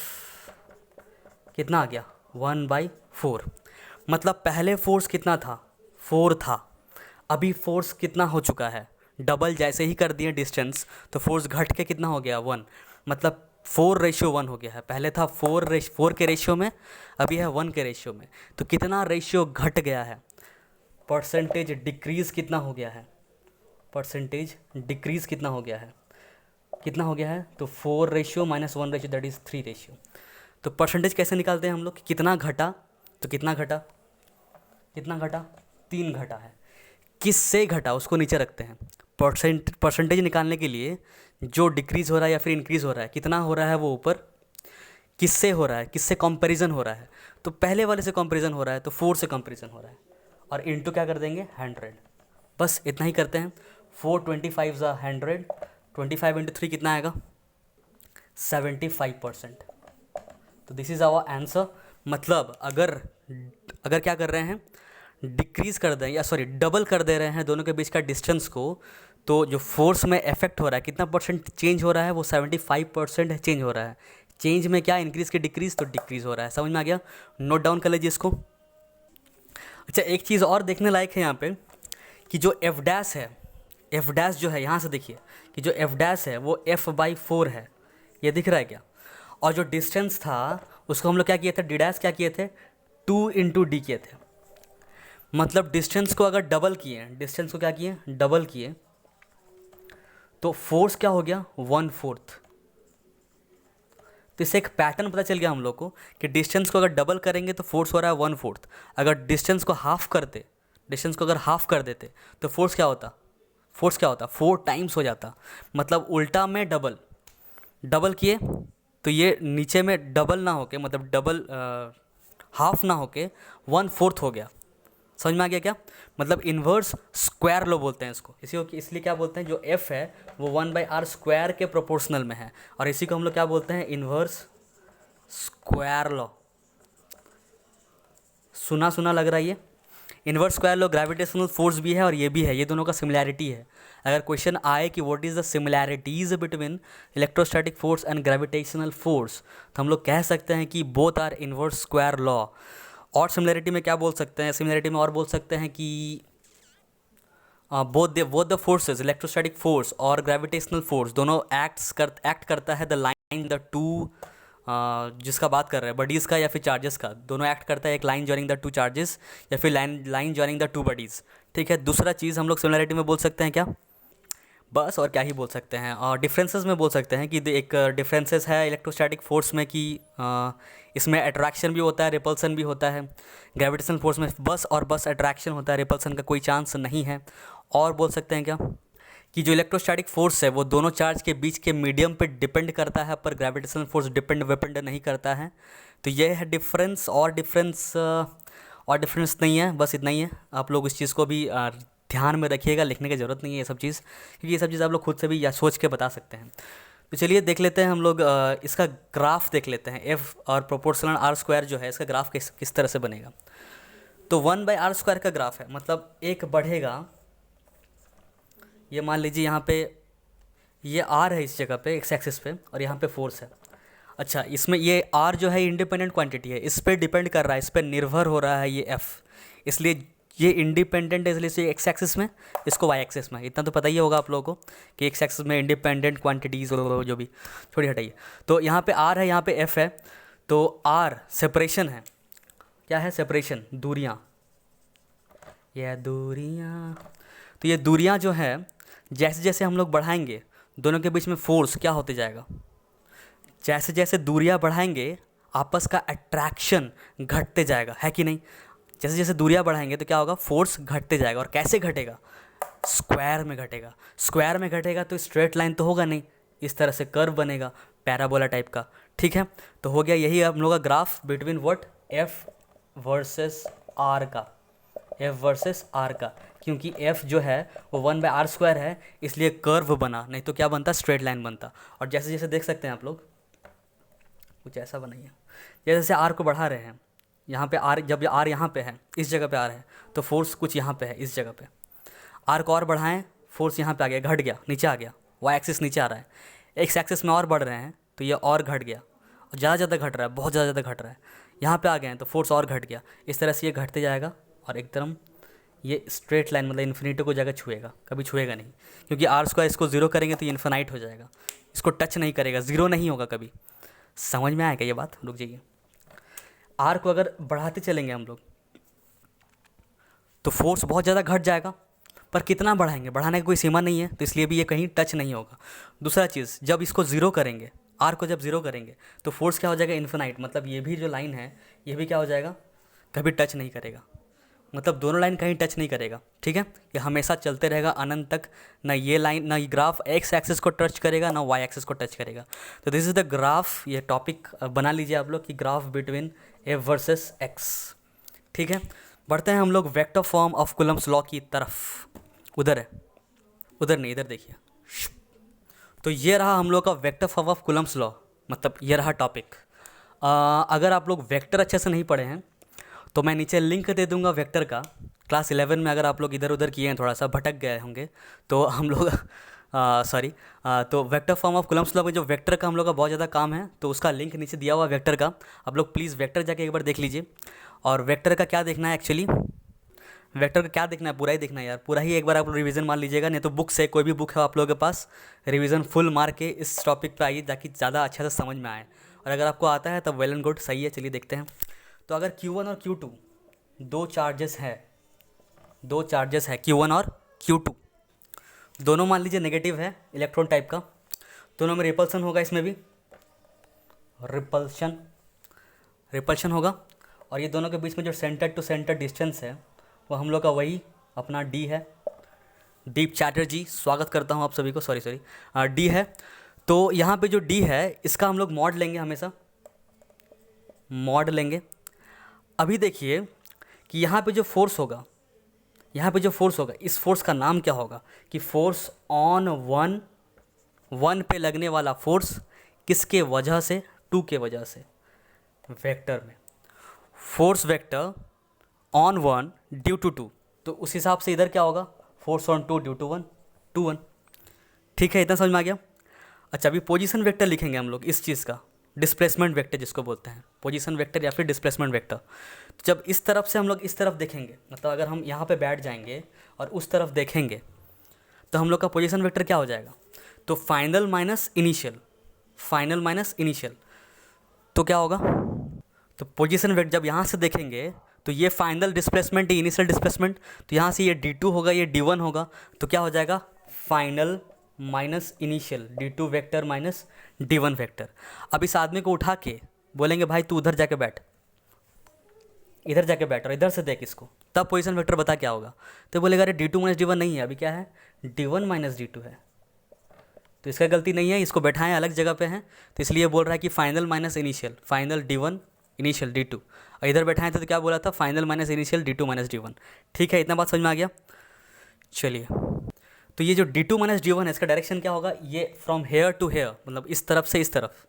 कितना आ गया 1/4। मतलब पहले फोर्स कितना था, 4 था, अभी फोर्स कितना हो चुका है, डबल जैसे ही कर दिए डिस्टेंस तो फोर्स घट के कितना हो गया 1, मतलब 4:1 हो गया है। पहले था 4 के रेशियो में, अभी है 1 के रेशियो में। तो कितना रेशियो घट गया है, परसेंटेज डिक्रीज़ कितना हो गया है, परसेंटेज डिक्रीज़ कितना हो गया है, कितना हो गया है, तो 4:-1 दैट इज़ 3। तो परसेंटेज कैसे निकालते हैं हम लोग कि कितना घटा, तो कितना घटा, कितना घटा, 3 घटा है। किससे घटा उसको नीचे रखते हैं। परसेंटेज निकालने के लिए जो डिक्रीज़ हो रहा है या फिर इंक्रीज़ हो रहा है, कितना हो रहा है वो ऊपर, किससे हो रहा है, किससे कंपैरिजन हो रहा है, तो पहले वाले से कंपैरिजन हो रहा है, तो 4 से कंपैरिजन हो रहा है, और इनटू क्या कर देंगे 100। बस इतना ही करते हैं। 425 100, 25 × 3 कितना आएगा 75%। तो दिस इज़ आवर आंसर। मतलब अगर अगर क्या कर रहे हैं, डिक्रीज़ कर दें या सॉरी डबल कर दे रहे हैं दोनों के बीच का डिस्टेंस को, तो जो फोर्स में इफेक्ट हो रहा है कितना परसेंट चेंज हो रहा है, वो 75% चेंज हो रहा है। चेंज में क्या, इंक्रीज़ के डिक्रीज़, तो डिक्रीज़ हो रहा है। समझ में आ गया, नोट डाउन कर लीजिए इसको। अच्छा, एक चीज़ और देखने लायक है यहाँ पे कि जो f' है, f' जो है यहाँ से देखिए कि जो f' है वो f/4 है, ये दिख रहा है क्या। और जो डिस्टेंस था उसको हम लोग क्या किए थे, d' क्या किए थे 2 × d किए थे। मतलब डिस्टेंस को अगर डबल किए, डिस्टेंस को क्या किए डबल किए, तो फोर्स क्या हो गया 1/4। तो इससे एक पैटर्न पता चल गया हम लोग को कि डिस्टेंस को अगर डबल करेंगे तो फोर्स हो रहा है 1/4। अगर डिस्टेंस को हाफ करते, डिस्टेंस को अगर हाफ कर देते तो फोर्स क्या होता, फोर्स क्या होता 4 टाइम्स हो जाता। मतलब उल्टा में डबल, डबल किए तो ये नीचे में डबल ना होके, मतलब डबल हाफ ना होके 1/4 हो गया। समझ में आ गया क्या। मतलब इन्वर्स स्क्वायर लो बोलते हैं इसको, इसलिए क्या बोलते हैं, जो f है वो 1/r² के प्रोपोर्शनल में है, और इसी को हम लोग क्या बोलते हैं, इन्वर्स स्क्वायर लॉ। सुना सुना लग रहा है ये। Inverse square law gravitational force भी है और ये भी है, ये दोनों का सिमिलैरिटी है। अगर क्वेश्चन आए कि what is the similarities between electrostatic force and gravitational force, तो हम लोग कह सकते हैं कि both are inverse square law. और सिमिलैरिटी में क्या बोल सकते हैं, सिमिलैरिटी में और बोल सकते हैं कि both the forces, electrostatic force और ग्रेविटेशनल फोर्स, दोनों एक्ट करता है द लाइन द टू, जिसका बात कर रहे हैं बडीज़ का या फिर चार्जेस का, दोनों एक्ट करता है एक line joining the two charges या फिर line joining the two buddies. ठीक है, दूसरा चीज़ हम लोग सिमिलैरिटी में बोल सकते हैं क्या, बस और क्या ही बोल सकते हैं। और डिफरेंसेस में बोल सकते हैं कि एक डिफरेंसेस है इलेक्ट्रोस्टैटिक फोर्स में कि इसमें अट्रैक्शन भी होता है, रिपल्सन भी होता है। ग्रेविटेशनल फोर्स में बस और बस अट्रैक्शन होता है, रिपल्सन का कोई चांस नहीं है। और बोल सकते हैं क्या कि जो इलेक्ट्रोस्टैटिक फोर्स है वो दोनों चार्ज के बीच के मीडियम पे डिपेंड करता है, पर ग्रेविटेशनल फोर्स डिपेंड नहीं करता है। तो ये है डिफरेंस। और डिफरेंस नहीं है, बस इतना ही है। आप लोग इस चीज़ को भी ध्यान में रखिएगा, लिखने की ज़रूरत नहीं है ये सब चीज़, क्योंकि ये सब चीज़ आप लोग खुद से भी या सोच के बता सकते हैं। तो चलिए देख लेते हैं हम लोग इसका ग्राफ देख लेते हैं। f और प्रोपोर्शनल r² जो है इसका ग्राफ किस तरह से बनेगा। तो 1/r² का ग्राफ है, मतलब एक बढ़ेगा, ये मान लीजिए यहाँ पे ये r है इस जगह पे एक्स एक्सिस पे, और यहाँ पे फोर्स है। अच्छा, इसमें ये r जो है इंडिपेंडेंट क्वांटिटी है, इस पर डिपेंड कर रहा है, इस पर निर्भर हो रहा है ये f, इसलिए ये इंडिपेंडेंट है, इसलिए इसे एक्स एक्सिस में, इसको वाई एक्सिस में। इतना तो पता ही होगा आप लोगों को कि एक्स एक्सिस में इंडिपेंडेंट क्वांटिटीज़ जो भी, छोड़ी हटाइए। तो यहाँ पे r है, यहाँ पे f है, तो r सेपरेशन है, क्या है सेपरेशन, दूरियाँ, ये दूरियाँ। तो ये दूरियाँ जो है जैसे जैसे हम लोग बढ़ाएंगे दोनों के बीच में फोर्स क्या होते जाएगा, जैसे जैसे दूरियाँ बढ़ाएंगे आपस का अट्रैक्शन घटते जाएगा, है कि नहीं। जैसे जैसे दूरियाँ बढ़ाएंगे तो क्या होगा, फोर्स घटते जाएगा। और कैसे घटेगा, स्क्वायर में घटेगा। स्क्वायर में घटेगा तो स्ट्रेट लाइन तो होगा नहीं, इस तरह से कर्व बनेगा पैराबोला टाइप का। ठीक है, तो हो गया यही हम लोग का graph between what, f versus r का, f वर्सेस r का, क्योंकि f जो है वो 1/r² है, इसलिए कर्व बना, नहीं तो क्या बनता, स्ट्रेट लाइन बनता। और जैसे जैसे देख सकते हैं आप लोग, कुछ ऐसा बनाइए, जैसे जैसे r को बढ़ा रहे हैं यहाँ पे आर, जब आर यहाँ पे है, इस जगह पे आर है, तो फोर्स कुछ यहाँ पे है, इस जगह पे। आर को और बढ़ाएं, फोर्स यहाँ पे आ गया, घट गया, नीचे आ गया, वाई एक्सिस नीचे आ रहा है। एक्स एक्सिस में और बढ़ रहे हैं तो ये और घट गया, और ज़्यादा ज़्यादा घट रहा है, बहुत ज़्यादा ज़्यादा घट रहा है। यहाँ पे आ गए हैं तो फोर्स और घट गया। इस तरह से ये घटते जाएगा और एकदम ये स्ट्रेट लाइन मतलब इन्फिनिटी को जगह छुएगा, कभी छुएगा नहीं, क्योंकि आर स्क्वायर इसको ज़ीरो करेंगे तो ये इन्फिनाइट हो जाएगा, इसको टच नहीं करेगा, ज़ीरो नहीं होगा कभी। समझ में आएगा ये बात? रुक जाइए। आर को अगर बढ़ाते चलेंगे हम लोग तो फोर्स बहुत ज़्यादा घट जाएगा, पर कितना बढ़ाएंगे, बढ़ाने की कोई सीमा नहीं है, तो इसलिए भी ये कहीं टच नहीं होगा। दूसरा चीज़, जब इसको ज़ीरो करेंगे, आर को जब ज़ीरो करेंगे तो फोर्स क्या हो जाएगा, इन्फिनाइट, मतलब ये भी जो लाइन है ये भी क्या हो जाएगा, कभी टच नहीं करेगा, मतलब दोनों लाइन कहीं टच नहीं करेगा। ठीक है, ये हमेशा चलते रहेगा अनंत तक, ना ये लाइन, ना ये ग्राफ एक्स एक्सिस को टच करेगा, ना वाई एक्सिस को टच करेगा। तो दिस इज़ द ग्राफ, ये टॉपिक बना लीजिए आप लोग कि graph between F versus x. ठीक है, बढ़ते हैं हम लोग vector form of Coulomb's law की तरफ। उधर है, उधर नहीं, इधर देखिए। तो ये रहा हम लोग का vector form of Coulomb's law, मतलब ये रहा टॉपिक। अगर आप लोग वेक्टर अच्छे से नहीं पढ़े हैं तो मैं नीचे लिंक दे दूंगा वेक्टर का। क्लास 11 में अगर आप लोग इधर उधर किए हैं, थोड़ा सा भटक गए होंगे, तो हम लोग सॉरी, तो vector form of Coulomb's law में जो वेक्टर का हम लोग का बहुत ज़्यादा काम है, तो उसका लिंक नीचे दिया हुआ वेक्टर का। आप लोग प्लीज़ वेक्टर जाके एक बार देख लीजिए। और वेक्टर का क्या देखना है एक्चुअली, वेक्टर का क्या देखना है, पूरा ही देखना है यार, पूरा ही एक बार आप लोग रिवीजन मार लीजिएगा, नहीं तो बुक से, कोई भी बुक है आप लोगों के पास, रिवीजन फुल मार के इस टॉपिक पे आइए ताकि ज़्यादा अच्छे से समझ में आए। और अगर आपको आता है तब वेल एंड गुड, सही है, चलिए देखते हैं। तो अगर Q1 और Q2 दो चार्जेस है, दो चार्जेस है Q1 और Q2, दोनों मान लीजिए नेगेटिव है, इलेक्ट्रॉन टाइप का, दोनों में रिपल्सन होगा, इसमें भी रिपल्शन, रिपल्शन होगा। और ये दोनों के बीच में जो सेंटर टू सेंटर डिस्टेंस है वो हम लोग का वही अपना डी है। दीप चैटर्जी, स्वागत करता हूँ आप सभी को, सॉरी डी है। तो यहाँ पे जो डी है इसका हम लोग मॉड लेंगे, हमेशा मॉड लेंगे। अभी देखिए कि यहाँ पे जो फोर्स होगा, यहाँ पे जो फोर्स होगा, इस फोर्स का नाम क्या होगा कि फोर्स ऑन वन, वन पे लगने वाला फोर्स किसके वजह से, टू के वजह से। वेक्टर में force vector on one due to two, तो उस हिसाब से इधर क्या होगा, force on two due to one, two one. ठीक है, इतना समझ में आ गया। अच्छा, अभी पोजीशन वेक्टर लिखेंगे हम लोग इस चीज़ का, डिस्प्लेसमेंट वेक्टर जिसको बोलते हैं, पोजीशन वेक्टर या फिर डिस्प्लेसमेंट वेक्टर। तो जब इस तरफ से हम लोग इस तरफ देखेंगे, मतलब अगर हम यहाँ पे बैठ जाएंगे और उस तरफ देखेंगे तो हम लोग का पोजीशन वेक्टर क्या हो जाएगा, तो final minus initial, final minus initial, तो क्या होगा, तो पोजीशन वेक्टर जब यहाँ से देखेंगे तो ये फाइनल डिस्प्लेसमेंट, ये इनिशियल डिस्प्लेसमेंट, तो यहाँ से ये d2 होगा, ये d1 होगा, तो क्या हो जाएगा, final minus initial, d2 vector minus d1 vector. अब इस आदमी को उठा के बोलेंगे भाई तू उधर जाके बैठ, इधर जाके बैठ और इधर से देख इसको, तब पोजीशन वेक्टर बता क्या होगा। तो बोलेगा अरे d2 माइनस d1 नहीं है, अभी क्या है, d1 माइनस d2 है। तो इसका गलती नहीं है, इसको बैठाएं अलग जगह पे हैं, तो इसलिए बोल रहा है कि final minus initial, final d1 initial d2, और इधर बैठाए थे तो क्या बोला था, final minus initial d2 minus d1। ठीक है, इतना बात समझ में आ गया। चलिए, तो ये जो d2 माइनस d1 है इसका डायरेक्शन क्या होगा, ये फ्रॉम हेयर टू हेयर, मतलब इस तरफ से इस तरफ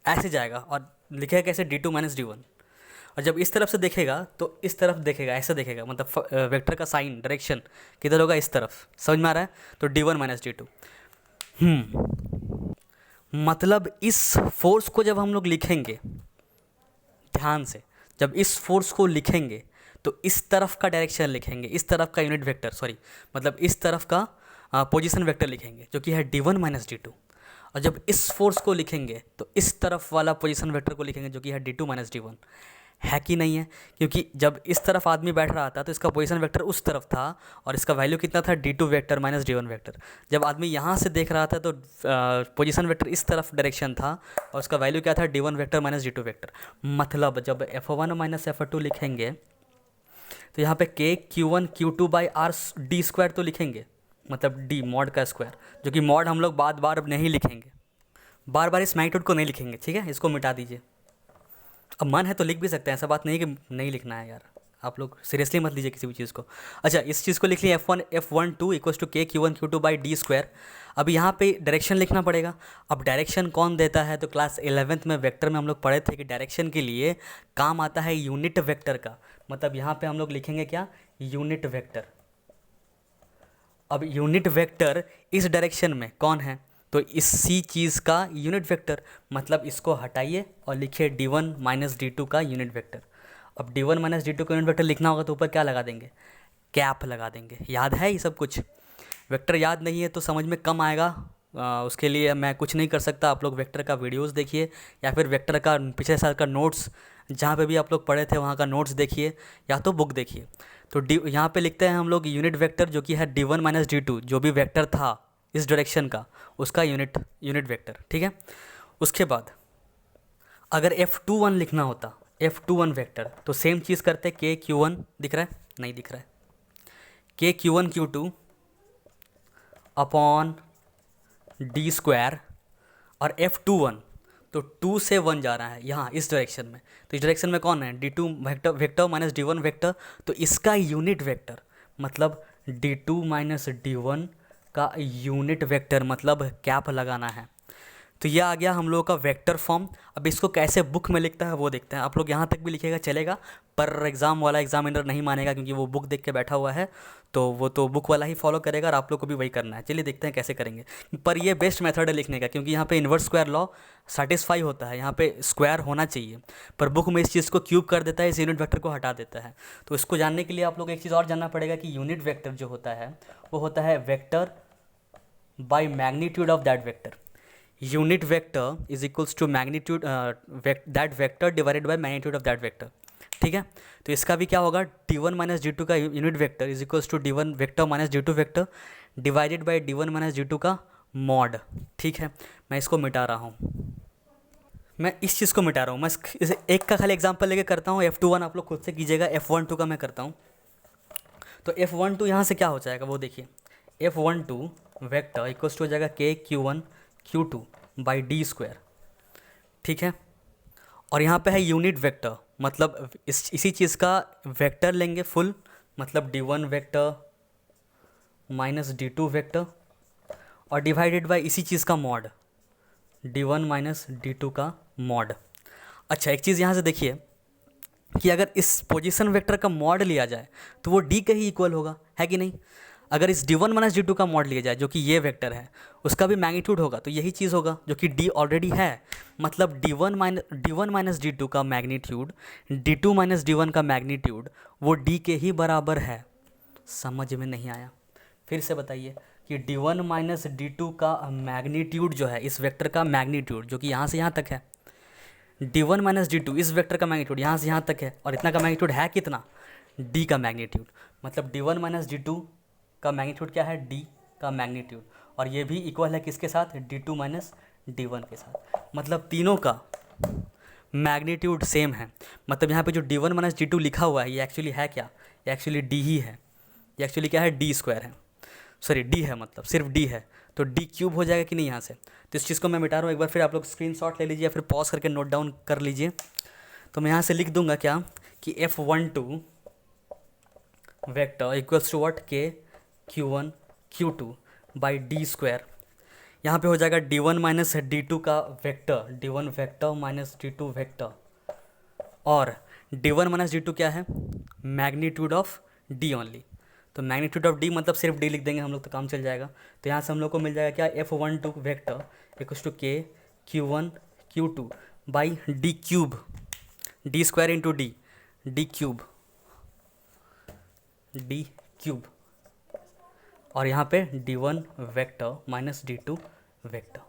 ऐसे जाएगा, और लिखेगा कैसे, d2 माइनस d1। और जब इस तरफ से देखेगा तो इस तरफ देखेगा, ऐसे देखेगा, मतलब वेक्टर का साइन डायरेक्शन किधर होगा, इस तरफ। समझ में आ रहा है, तो d1 माइनस d2। मतलब इस फोर्स को जब हम लोग लिखेंगे ध्यान से, जब इस फोर्स को लिखेंगे तो इस तरफ का डायरेक्शन लिखेंगे, इस तरफ का यूनिट वेक्टर, सॉरी मतलब इस तरफ का पोजीशन वेक्टर लिखेंगे जो कि है d1 माइनस d2। और जब इस फोर्स को लिखेंगे तो इस तरफ वाला पोजीशन वेक्टर को लिखेंगे जो कि है d2 माइनस d1। है कि नहीं है, क्योंकि जब इस तरफ आदमी बैठ रहा था तो इसका पोजीशन वेक्टर उस तरफ था और इसका वैल्यू कितना था, d2 vector minus d1 vector. जब आदमी यहाँ से देख रहा था तो पोजीशन वेक्टर इस तरफ डायरेक्शन था और उसका वैल्यू क्या था, d1 vector minus d2 vector. मतलब जब f1 माइनस f2 लिखेंगे तो यहाँ पे k q1 q2 by R D square तो लिखेंगे, मतलब d मॉड का स्क्वायर, जो कि मॉड हम लोग बार बार नहीं लिखेंगे, बार बार इस मैग्नीट्यूड को नहीं लिखेंगे। ठीक है, इसको मिटा दीजिए। अब मन है तो लिख भी सकते हैं, ऐसा बात नहीं कि नहीं लिखना है यार, आप लोग सीरियसली मत लीजिए किसी भी चीज़ को। अच्छा, इस चीज़ को लिख लिया F12 equals to KQ1 Q2 by D square. अब यहाँ पे डायरेक्शन लिखना पड़ेगा। अब डायरेक्शन कौन देता है, तो क्लास 11th में वेक्टर में हम लोग पढ़े थे कि डायरेक्शन के लिए काम आता है यूनिट वेक्टर का। मतलब यहाँ पे हम लोग लिखेंगे क्या, यूनिट वेक्टर। अब यूनिट वेक्टर इस डायरेक्शन में कौन है, तो इसी चीज़ का यूनिट वेक्टर, मतलब इसको हटाइए और लिखिए d1 माइनस d2 का यूनिट वेक्टर। अब d1 माइनस d2 का यूनिट वेक्टर लिखना होगा तो ऊपर क्या लगा देंगे, कैप लगा देंगे। याद है ये सब कुछ? वेक्टर याद नहीं है तो समझ में कम आएगा, उसके लिए मैं कुछ नहीं कर सकता। आप लोग वेक्टर का वीडियोस देखिए या फिर वेक्टर का पिछले साल का नोट्स जहाँ पे भी आप लोग पढ़े थे वहाँ का नोट्स देखिए या तो बुक देखिए। तो यहाँ पे लिखते हैं हम लोग यूनिट वेक्टर जो कि है d1 माइनस d2, जो भी वेक्टर था इस डायरेक्शन का उसका यूनिट वेक्टर। ठीक है, उसके बाद अगर F21 लिखना होता, F21 वेक्टर, तो सेम चीज़ करते KQ1, दिख रहा है? नहीं दिख रहा है। KQ1 Q2 upon D square, और F21 तो 2 से 1 जा रहा है यहाँ इस डायरेक्शन में, तो इस डायरेक्शन में कौन है, d2 vector minus d1 vector, तो इसका यूनिट वेक्टर मतलब d2 माइनस d1 का यूनिट वेक्टर, मतलब कैप लगाना है। तो ये आ गया हम लोगों का वेक्टर फॉर्म। अब इसको कैसे बुक में लिखता है वो देखते हैं। आप लोग यहाँ तक भी लिखेगा चलेगा, पर एग्ज़ाम वाला एग्जामिनर नहीं मानेगा क्योंकि वो बुक देख के बैठा हुआ है, तो वो तो बुक वाला ही फॉलो करेगा और आप लोग को भी वही करना है। चलिए देखते हैं कैसे करेंगे। पर ये बेस्ट मेथड है लिखने का, क्योंकि यहाँ पे इन्वर्स स्क्वायर लॉ सेटिस्फाई होता है, यहाँ पे स्क्वायर होना चाहिए, पर बुक में इस चीज़ को क्यूब कर देता है, इस यूनिट वेक्टर को हटा देता है। तो इसको जानने के लिए आप लोग एक चीज़ और जानना पड़ेगा कि यूनिट वेक्टर जो होता है वो होता है vector by magnitude of that vector. Unit vector is equals to magnitude that vector divided by magnitude of that vector. ठीक है, तो इसका भी क्या होगा, d1 माइनस d2 का unit vector is equals to d1 vector minus d2 vector divided by d1 minus d2 का mod. ठीक है, मैं इसको मिटा रहा हूँ, मैं इस चीज़ को मिटा रहा हूँ। मैं इसे एक का खाली एग्जांपल लेके करता हूँ, F21 आप लोग खुद से कीजिएगा, F12 का मैं करता हूँ। तो F12 यहाँ से क्या हो जाएगा वो देखिए, F12 वेक्टर इक्वल्स टू हो जाएगा KQ1 Q2 by D square. ठीक है, और यहाँ पे है यूनिट वेक्टर, मतलब इसी चीज़ का वेक्टर लेंगे फुल, मतलब d1 vector minus d2 vector और डिवाइडेड बाय इसी चीज़ का मॉड, d1 माइनस d2 का मॉड। अच्छा, एक चीज़ यहाँ से देखिए कि अगर इस पोजीशन वेक्टर का मॉड लिया जाए तो वो d के ही इक्वल होगा, है कि नहीं? अगर इस d1 माइनस d2 का मॉड लिया जाए जो कि ये वेक्टर है, उसका भी मैग्नीट्यूड होगा, तो यही चीज़ होगा जो कि d ऑलरेडी है, मतलब d1 माइनस d2 का मैग्नीट्यूड d2 माइनस d1 का मैग्नीट्यूड वो d के ही बराबर है। समझ में नहीं आया? फिर से बताइए कि d1 माइनस d2 का मैग्नीट्यूड जो है, इस वेक्टर का मैग्नीट्यूड जो कि यहाँ से यहाँ तक है, d1 माइनस d2 इस वेक्टर का मैग्नीट्यूड यहाँ से यहाँ तक है, और इतना का मैग्नीट्यूड है कितना, d का मैग्नीट्यूड, मतलब d1 माइनस d2 का मैग्नीट्यूड क्या है, d का मैग्नीट्यूड, और ये भी इक्वल है किसके साथ, d2 माइनस d1 के साथ, मतलब तीनों का मैग्नीट्यूड सेम है। मतलब यहाँ पे जो d1 माइनस d2 लिखा हुआ है ये एक्चुअली है क्या, ये एक्चुअली d ही है, ये एक्चुअली क्या है, d स्क्वायर है, सॉरी d है, मतलब सिर्फ d है, तो d क्यूब हो जाएगा कि नहीं यहाँ से। तो इस चीज़ को मैं मिटा रहा हूँ, एक बार फिर आप लोग स्क्रीनशॉट ले लीजिए या फिर पॉज करके नोट डाउन कर लीजिए। तो मैं यहाँ से लिख दूंगा क्या कि F12 vector equals to what, KQ1 Q2 by D square. यहाँ पे हो जाएगा d1 माइनस d2 का vector, d1 vector minus d2 vector, और d1 माइनस d2 क्या है, मैग्नीट्यूड ऑफ d ओनली। तो मैग्नीट्यूड ऑफ d मतलब सिर्फ d लिख देंगे हम लोग तो काम चल जाएगा। तो यहाँ से हम लोग को मिल जाएगा क्या, F12 vector equals to KQ1 Q2 by D cube, D square into D, D cube, और यहाँ पे d1 vector minus d2 vector.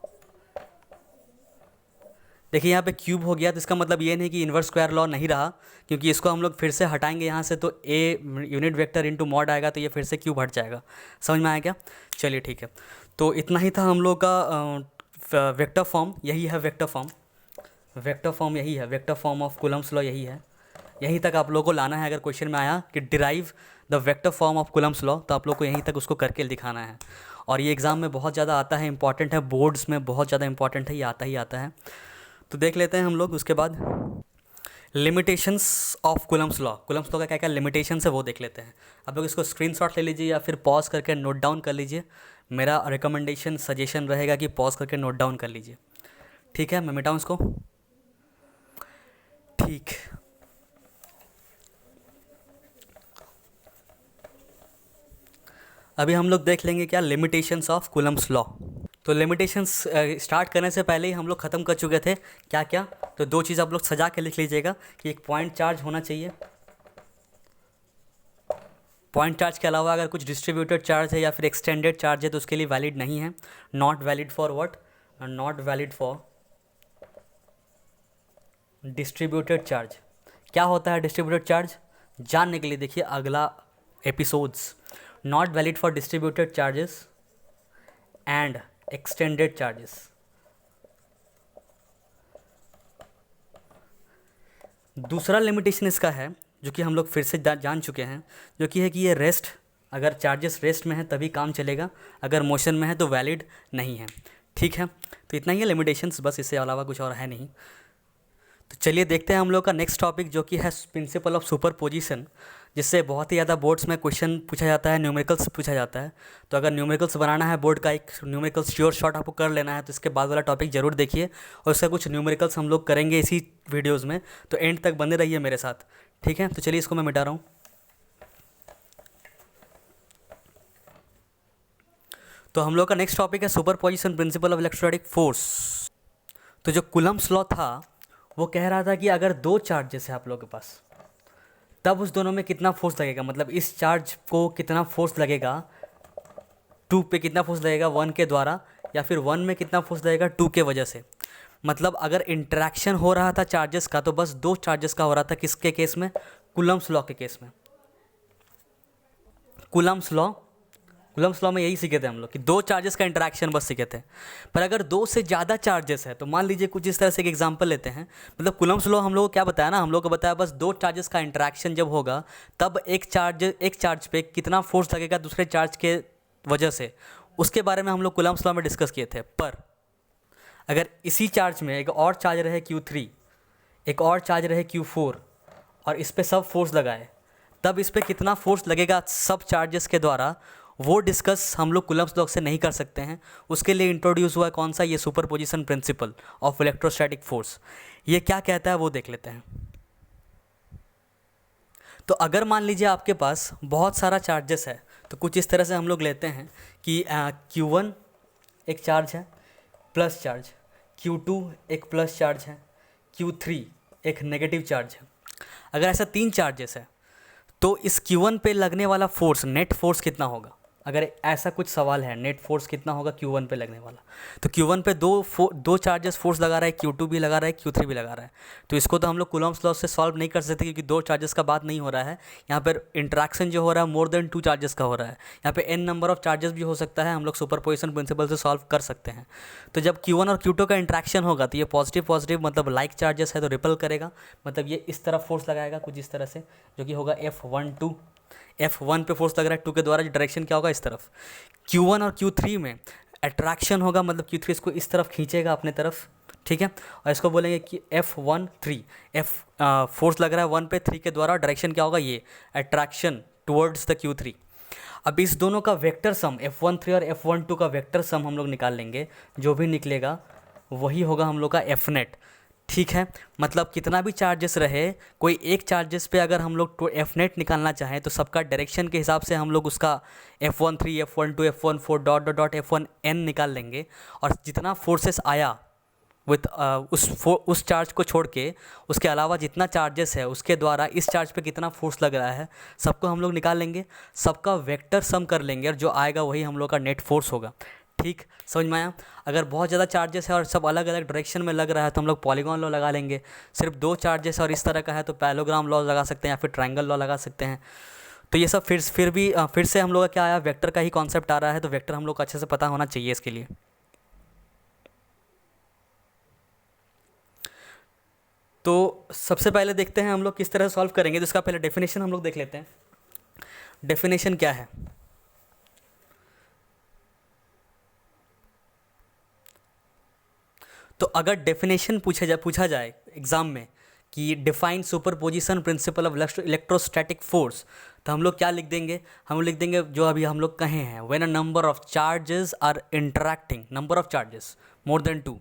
देखिए यहाँ पे क्यूब हो गया, तो इसका मतलब ये नहीं कि इन्वर्स स्क्वायर लॉ नहीं रहा, क्योंकि इसको हम लोग फिर से हटाएंगे यहाँ से, तो a unit vector into mod आएगा, तो ये फिर से क्यूब हट जाएगा। समझ में आया क्या? चलिए ठीक है, तो इतना ही था हम लोग का वेक्टर फॉर्म, यही है वेक्टर फॉर्म, वेक्टर फॉर्म यही है, vector form of Coulomb's law यही है। यहीं तक आप लोगों को लाना है। अगर क्वेश्चन में आया कि derive the vector form of Coulomb's law, तो आप लोग को यहीं तक उसको करके दिखाना है। और ये एग्ज़ाम में बहुत ज़्यादा आता है, इंपॉर्टेंट है, बोर्ड्स में बहुत ज़्यादा इंपॉर्टेंट है, ये आता ही आता है। तो देख लेते हैं हम लोग उसके बाद। Limitations of Coulomb's law, Coulomb's law का क्या क्या लिमिटेशंस है वो देख लेते हैं। आप लोग इसको स्क्रीनशॉट ले लीजिए या फिर पॉज करके नोट डाउन कर लीजिए। मेरा रिकमेंडेशन सजेशन रहेगा कि पॉज करके नोट डाउन कर लीजिए। ठीक है, मैं मिटाऊँ इसको। ठीक, अभी हम लोग देख लेंगे क्या लिमिटेशंस ऑफ कूलम्स लॉ। तो लिमिटेशंस स्टार्ट करने से पहले ही हम लोग ख़त्म कर चुके थे क्या क्या। तो दो चीज़ आप लोग सजा के लिख लीजिएगा कि एक पॉइंट चार्ज होना चाहिए, पॉइंट चार्ज के अलावा अगर कुछ डिस्ट्रीब्यूटेड चार्ज है या फिर एक्सटेंडेड चार्ज है तो उसके लिए वैलिड नहीं है। Not valid for what, not valid for distributed charge. क्या होता है डिस्ट्रीब्यूटेड चार्ज, जानने के लिए देखिए अगला episodes. Not valid for distributed charges and extended charges. दूसरा लिमिटेशन इसका है जो कि हम लोग फिर से जान चुके हैं, जो कि है कि ये रेस्ट, अगर चार्जेस रेस्ट में है तभी काम चलेगा, अगर मोशन में है तो वैलिड नहीं है। ठीक है, तो इतना ही है लिमिटेशंस, बस इससे अलावा कुछ और है नहीं। तो चलिए देखते हैं हम लोग का नेक्स्ट टॉपिक जो कि है प्रिंसिपल ऑफ सुपरपोजिशन, जिससे बहुत ही ज़्यादा बोर्ड्स में क्वेश्चन पूछा जाता है, न्यूमेरिकल्स पूछा जाता है। तो अगर न्यूमेरिकल्स बनाना है बोर्ड का एक न्यूमेरिकल श्योर शॉट आपको कर लेना है तो इसके बाद वाला टॉपिक ज़रूर देखिए, और उसका कुछ न्यूमेरिकल्स हम लोग करेंगे इसी वीडियोज़ में, तो एंड तक बने रहिए मेरे साथ। ठीक है, तो चलिए इसको मैं मिटा रहा हूँ। तो हम लोग का नेक्स्ट टॉपिक है superposition principle of electrostatic force. तो जो कूलम्स लॉ था वो कह रहा था कि अगर दो चार्जेस है आप लोगों के पास, तब उस दोनों में कितना फोर्स लगेगा, मतलब इस चार्ज को कितना फोर्स लगेगा, 2 पे कितना फोर्स लगेगा 1 के द्वारा, या फिर 1 में कितना फोर्स लगेगा 2 के वजह से। मतलब अगर इंटरेक्शन हो रहा था चार्जेस का तो बस दो चार्जेस का हो रहा था, किसके केस में, कूलम्स लॉ के केस में। कूलम्स लॉ में यही सीखे थे हम लोग कि दो चार्जेस का इंटरेक्शन बस सीखे थे। पर अगर दो से ज़्यादा चार्जेस है तो मान लीजिए कुछ इस तरह से एक एग्जांपल लेते हैं। मतलब कूलम्स लॉ हम लोग को क्या बताया ना, हम लोग को बताया बस दो चार्जेस का इंटरेक्शन जब होगा तब एक चार्ज पे कितना फोर्स लगेगा दूसरे चार्ज के वजह से, उसके बारे में हम लोग कूलम्स लॉ में डिस्कस किए थे। पर अगर इसी चार्ज में एक और चार्ज रहे Q3, एक और चार्ज रहे Q4, और इस पर सब फोर्स लगाए, तब इस पर कितना फोर्स लगेगा सब चार्जेस के द्वारा, वो डिस्कस हम लोग कूलम्स लॉ से नहीं कर सकते हैं। उसके लिए इंट्रोड्यूस हुआ है कौन सा, ये superposition principle of electrostatic force. ये क्या कहता है वो देख लेते हैं। तो अगर मान लीजिए आपके पास बहुत सारा चार्जेस है तो कुछ इस तरह से हम लोग लेते हैं कि Q1 एक चार्ज है प्लस चार्ज, Q2 एक प्लस चार्ज है, Q3 एक नेगेटिव चार्ज है। अगर ऐसा 3 चार्जेस है तो इस Q1 पे लगने वाला फोर्स, नेट फोर्स कितना होगा, अगर ऐसा कुछ सवाल है नेट फोर्स कितना होगा Q1 पे लगने वाला, तो Q1 पे दो चार्जेस फोर्स लगा रहा है, Q2 भी लगा रहा है, Q3 भी लगा रहा है। तो इसको तो हम लोग कूलम्स लॉ से सॉल्व नहीं कर सकते क्योंकि दो चार्जेस का बात नहीं हो रहा है। यहाँ पर इंट्रैक्शन जो हो रहा है मोर देन 2 चार्जेस का हो रहा है। यहाँ पे n नंबर ऑफ चार्जेस भी हो सकता है, हम लोग सुपरपोजिशन प्रिंसिपल से सॉल्व कर सकते हैं। तो जब Q1 और Q2 का इंट्रैक्शन होगा तो ये पॉजिटिव पॉजिटिव मतलब लाइक चार्जेस है तो रिपल करेगा, मतलब ये इस तरफ फोर्स लगाएगा कुछ इस तरह से, जो कि होगा F1 पे फोर्स लग रहा है 2 के द्वारा, डायरेक्शन क्या होगा इस तरफ। Q1 और Q3 में अट्रैक्शन होगा, मतलब Q3 इसको इस तरफ खींचेगा अपने तरफ। ठीक है, और इसको बोलेंगे कि F फोर्स लग रहा है 1 पे 3 के द्वारा, डायरेक्शन क्या होगा ये अट्रैक्शन टुवर्ड्स द Q3। अब इस दोनों का वेक्टर सम F13 और F12 का वेक्टर सम हम लोग निकाल लेंगे, जो भी निकलेगा वही होगा हम लोग का F नेट। ठीक है, मतलब कितना भी चार्जेस रहे, कोई एक चार्जेस पे अगर हम लोग एफ नेट निकालना चाहें तो सबका डायरेक्शन के हिसाब से हम लोग उसका F13, F12, F14 dot dot dot F1n निकाल लेंगे, और जितना फोर्सेस आया विथ उस चार्ज को छोड़ के, उसके अलावा जितना चार्जेस है उसके द्वारा इस चार्ज पे कितना फोर्स लग रहा है सबको हम लोग निकाल लेंगे, सबका वेक्टर सम कर लेंगे और जो आएगा वही हम लोग का नेट फोर्स होगा। ठीक, समझ में आया। अगर बहुत ज़्यादा चार्जेस है और सब अलग अलग डायरेक्शन में लग रहा है तो हम लोग पॉलीगॉन लॉ लगा लेंगे। सिर्फ 2 चार्जेस और इस तरह का है तो पैरेललोग्राम लॉ लगा सकते हैं या फिर ट्रायंगल लॉ लगा सकते हैं। तो ये सब फिर से हम लोग का क्या आया, वेक्टर का ही कॉन्सेप्ट आ रहा है, तो वेक्टर हम लोग को अच्छे से पता होना चाहिए इसके लिए। तो सबसे पहले देखते हैं हम लोग किस तरह सॉल्व करेंगे। तो इसका पहले डेफिनेशन हम लोग देख लेते हैं। डेफिनेशन क्या है, तो अगर डेफिनेशन पूछा जाए एग्ज़ाम में कि define superposition principle of electrostatic force, तो हम लोग क्या लिख देंगे, हम लिख देंगे जो अभी हम लोग कहे हैं, when a number of charges are interacting, number of charges more than 2,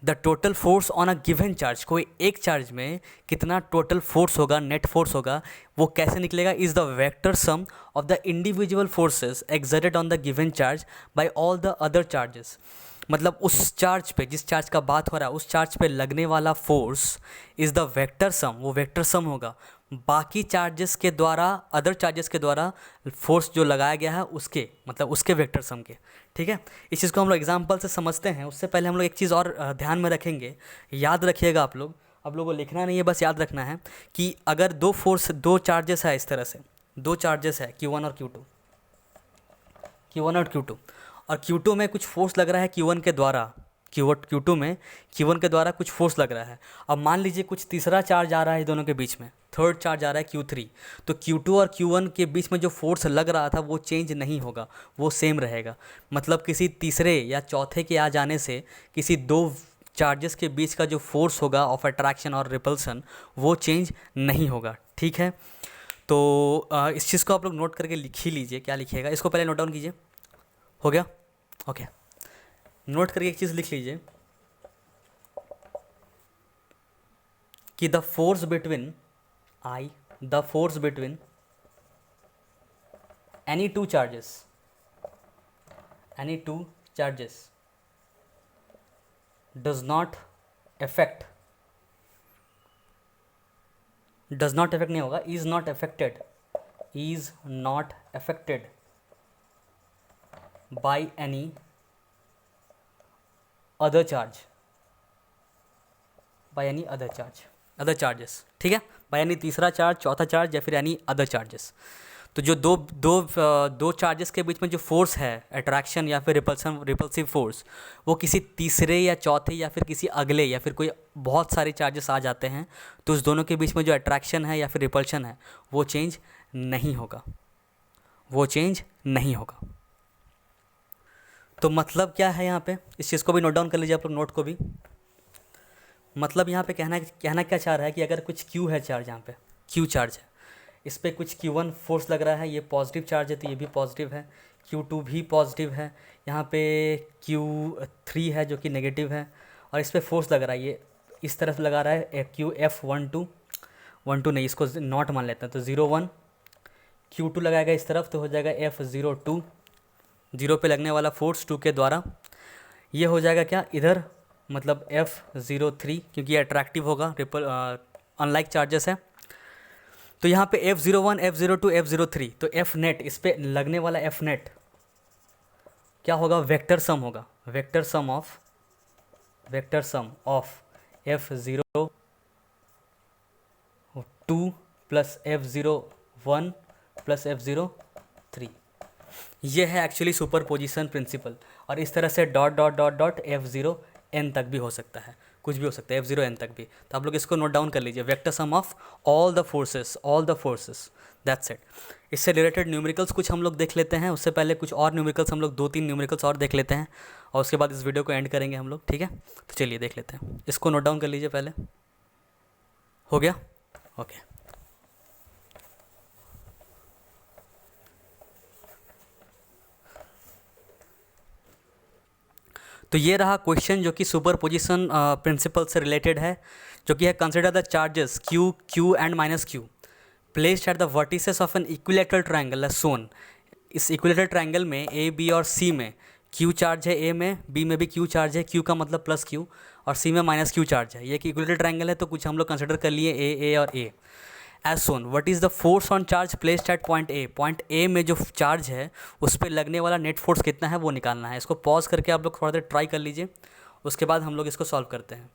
the total force on a given charge, कोई एक चार्ज में कितना टोटल फोर्स होगा, नेट फोर्स होगा, वो कैसे निकलेगा, is the vector sum of the individual forces exerted on the given charge by all the other charges. मतलब उस चार्ज पे, जिस चार्ज का बात हो रहा है, उस चार्ज पे लगने वाला फोर्स इज़ द वेक्टर सम, वो वेक्टर सम होगा बाकी चार्जेस के द्वारा, अदर चार्जेस के द्वारा फोर्स जो लगाया गया है उसके, मतलब उसके वेक्टर सम के। ठीक है, इस चीज़ को हम लोग एग्जांपल से समझते हैं। उससे पहले हम लोग एक चीज़ और ध्यान में रखेंगे, याद रखिएगा आप लोगों को लिखना नहीं है, बस याद रखना है कि अगर दो चार्जेस है, इस तरह से दो चार्जेस है Q1 और Q2, Q1 और Q2, और Q2 में कुछ फोर्स लग रहा है Q1 के द्वारा, Q2 में Q1 के द्वारा कुछ फोर्स लग रहा है। अब मान लीजिए कुछ तीसरा चार्ज आ रहा है दोनों के बीच में, थर्ड चार्ज आ रहा है Q3, तो Q2 और Q1 के बीच में जो फोर्स लग रहा था वो चेंज नहीं होगा, वो सेम रहेगा। मतलब किसी तीसरे या चौथे के आ जाने से किसी दो चार्जेस के बीच का जो फोर्स होगा ऑफ अट्रैक्शन और रिपल्सन, वो चेंज नहीं होगा। ठीक है, तो इस चीज़ को आप लोग नोट करके लिख ही लीजिए, क्या लिखिएगा इसको पहले नोट डाउन कीजिए। हो गया, ओके। नोट करके एक चीज़ लिख लीजिए कि the force between any two charges does not affect नहीं होगा, is not affected by any other charges. ठीक है, बाय एनी तीसरा चार्ज, चौथा चार्ज, या फिर एनी अदर चार्जेस। तो जो दो चार्जेस के बीच में जो फोर्स है, अट्रैक्शन या फिर रिपल्सिव फोर्स, वो किसी तीसरे या चौथे या फिर किसी अगले या फिर कोई बहुत सारे चार्जेस आ जाते हैं, तो उस दोनों के बीच में जो अट्रैक्शन है या फिर रिपल्शन है वो चेंज नहीं होगा, तो मतलब क्या है यहाँ पे, इस चीज़ को भी नोट डाउन कर लीजिए आप लोग, नोट को भी। मतलब यहाँ पे कहना क्या चाह रहा है कि अगर कुछ Q है चार्ज, यहाँ पे Q चार्ज है, इस पर कुछ Q1 फोर्स लग रहा है, ये पॉजिटिव चार्ज है तो ये भी पॉजिटिव है, Q2 भी पॉजिटिव है, यहाँ पे Q3 है जो कि नेगेटिव है, और इस पर फोर्स लग रहा है, ये इस तरफ लगा रहा है F12 नहीं, इसको नॉट मान लेते हैं, तो 0 1, Q2 लगाएगा इस तरफ तो हो जाएगा F02, 0 पे लगने वाला फोर्स 2 के द्वारा, ये हो जाएगा क्या इधर, मतलब F03, क्योंकि ये अट्रैक्टिव होगा, अनलाइक चार्जेस है। तो यहाँ पे F01, F02, F03, तो F नेट, इस पे लगने वाला F नेट क्या होगा, वेक्टर सम होगा, vector sum of F02 plus F01 plus F03। ये है एक्चुअली सुपरपोजिशन प्रिंसिपल, और इस तरह से dot dot dot dot F0n तक भी हो सकता है, कुछ भी हो सकता है, F0n तक भी। तो आप लोग इसको नोट डाउन कर लीजिए, vector sum of all the forces, that's it. इससे रिलेटेड न्यूमेरिकल्स कुछ हम लोग देख लेते हैं, उससे पहले कुछ और न्यूमेरिकल्स हम लोग 2-3 न्यूमेरिकल्स और देख लेते हैं, और उसके बाद इस वीडियो को एंड करेंगे हम लोग। ठीक है, तो चलिए देख लेते हैं, इसको नोट डाउन कर लीजिए पहले। हो गया, ओके। तो ये रहा क्वेश्चन जो कि सुपरपोजिशन प्रिंसिपल से रिलेटेड है, जो कि है consider the charges Q and -Q placed at the vertices of an equilateral triangle as shown. इस इक्विलैटरल ट्रायंगल में A, B और C में Q चार्ज है, A में, B में भी Q चार्ज है, Q का मतलब +Q, और C में -Q चार्ज है। ये कि इक्विलैटरल ट्रायंगल है, तो कुछ हम लोग कंसिडर कर लिए A और A। Assume, what is the force on charge placed at point A में जो चार्ज है उस पर लगने वाला नेट फोर्स कितना है वो निकालना है। इसको पॉज करके आप लोग थोड़ा देर ट्राई कर लीजिए, उसके बाद हम लोग इसको सॉल्व करते हैं।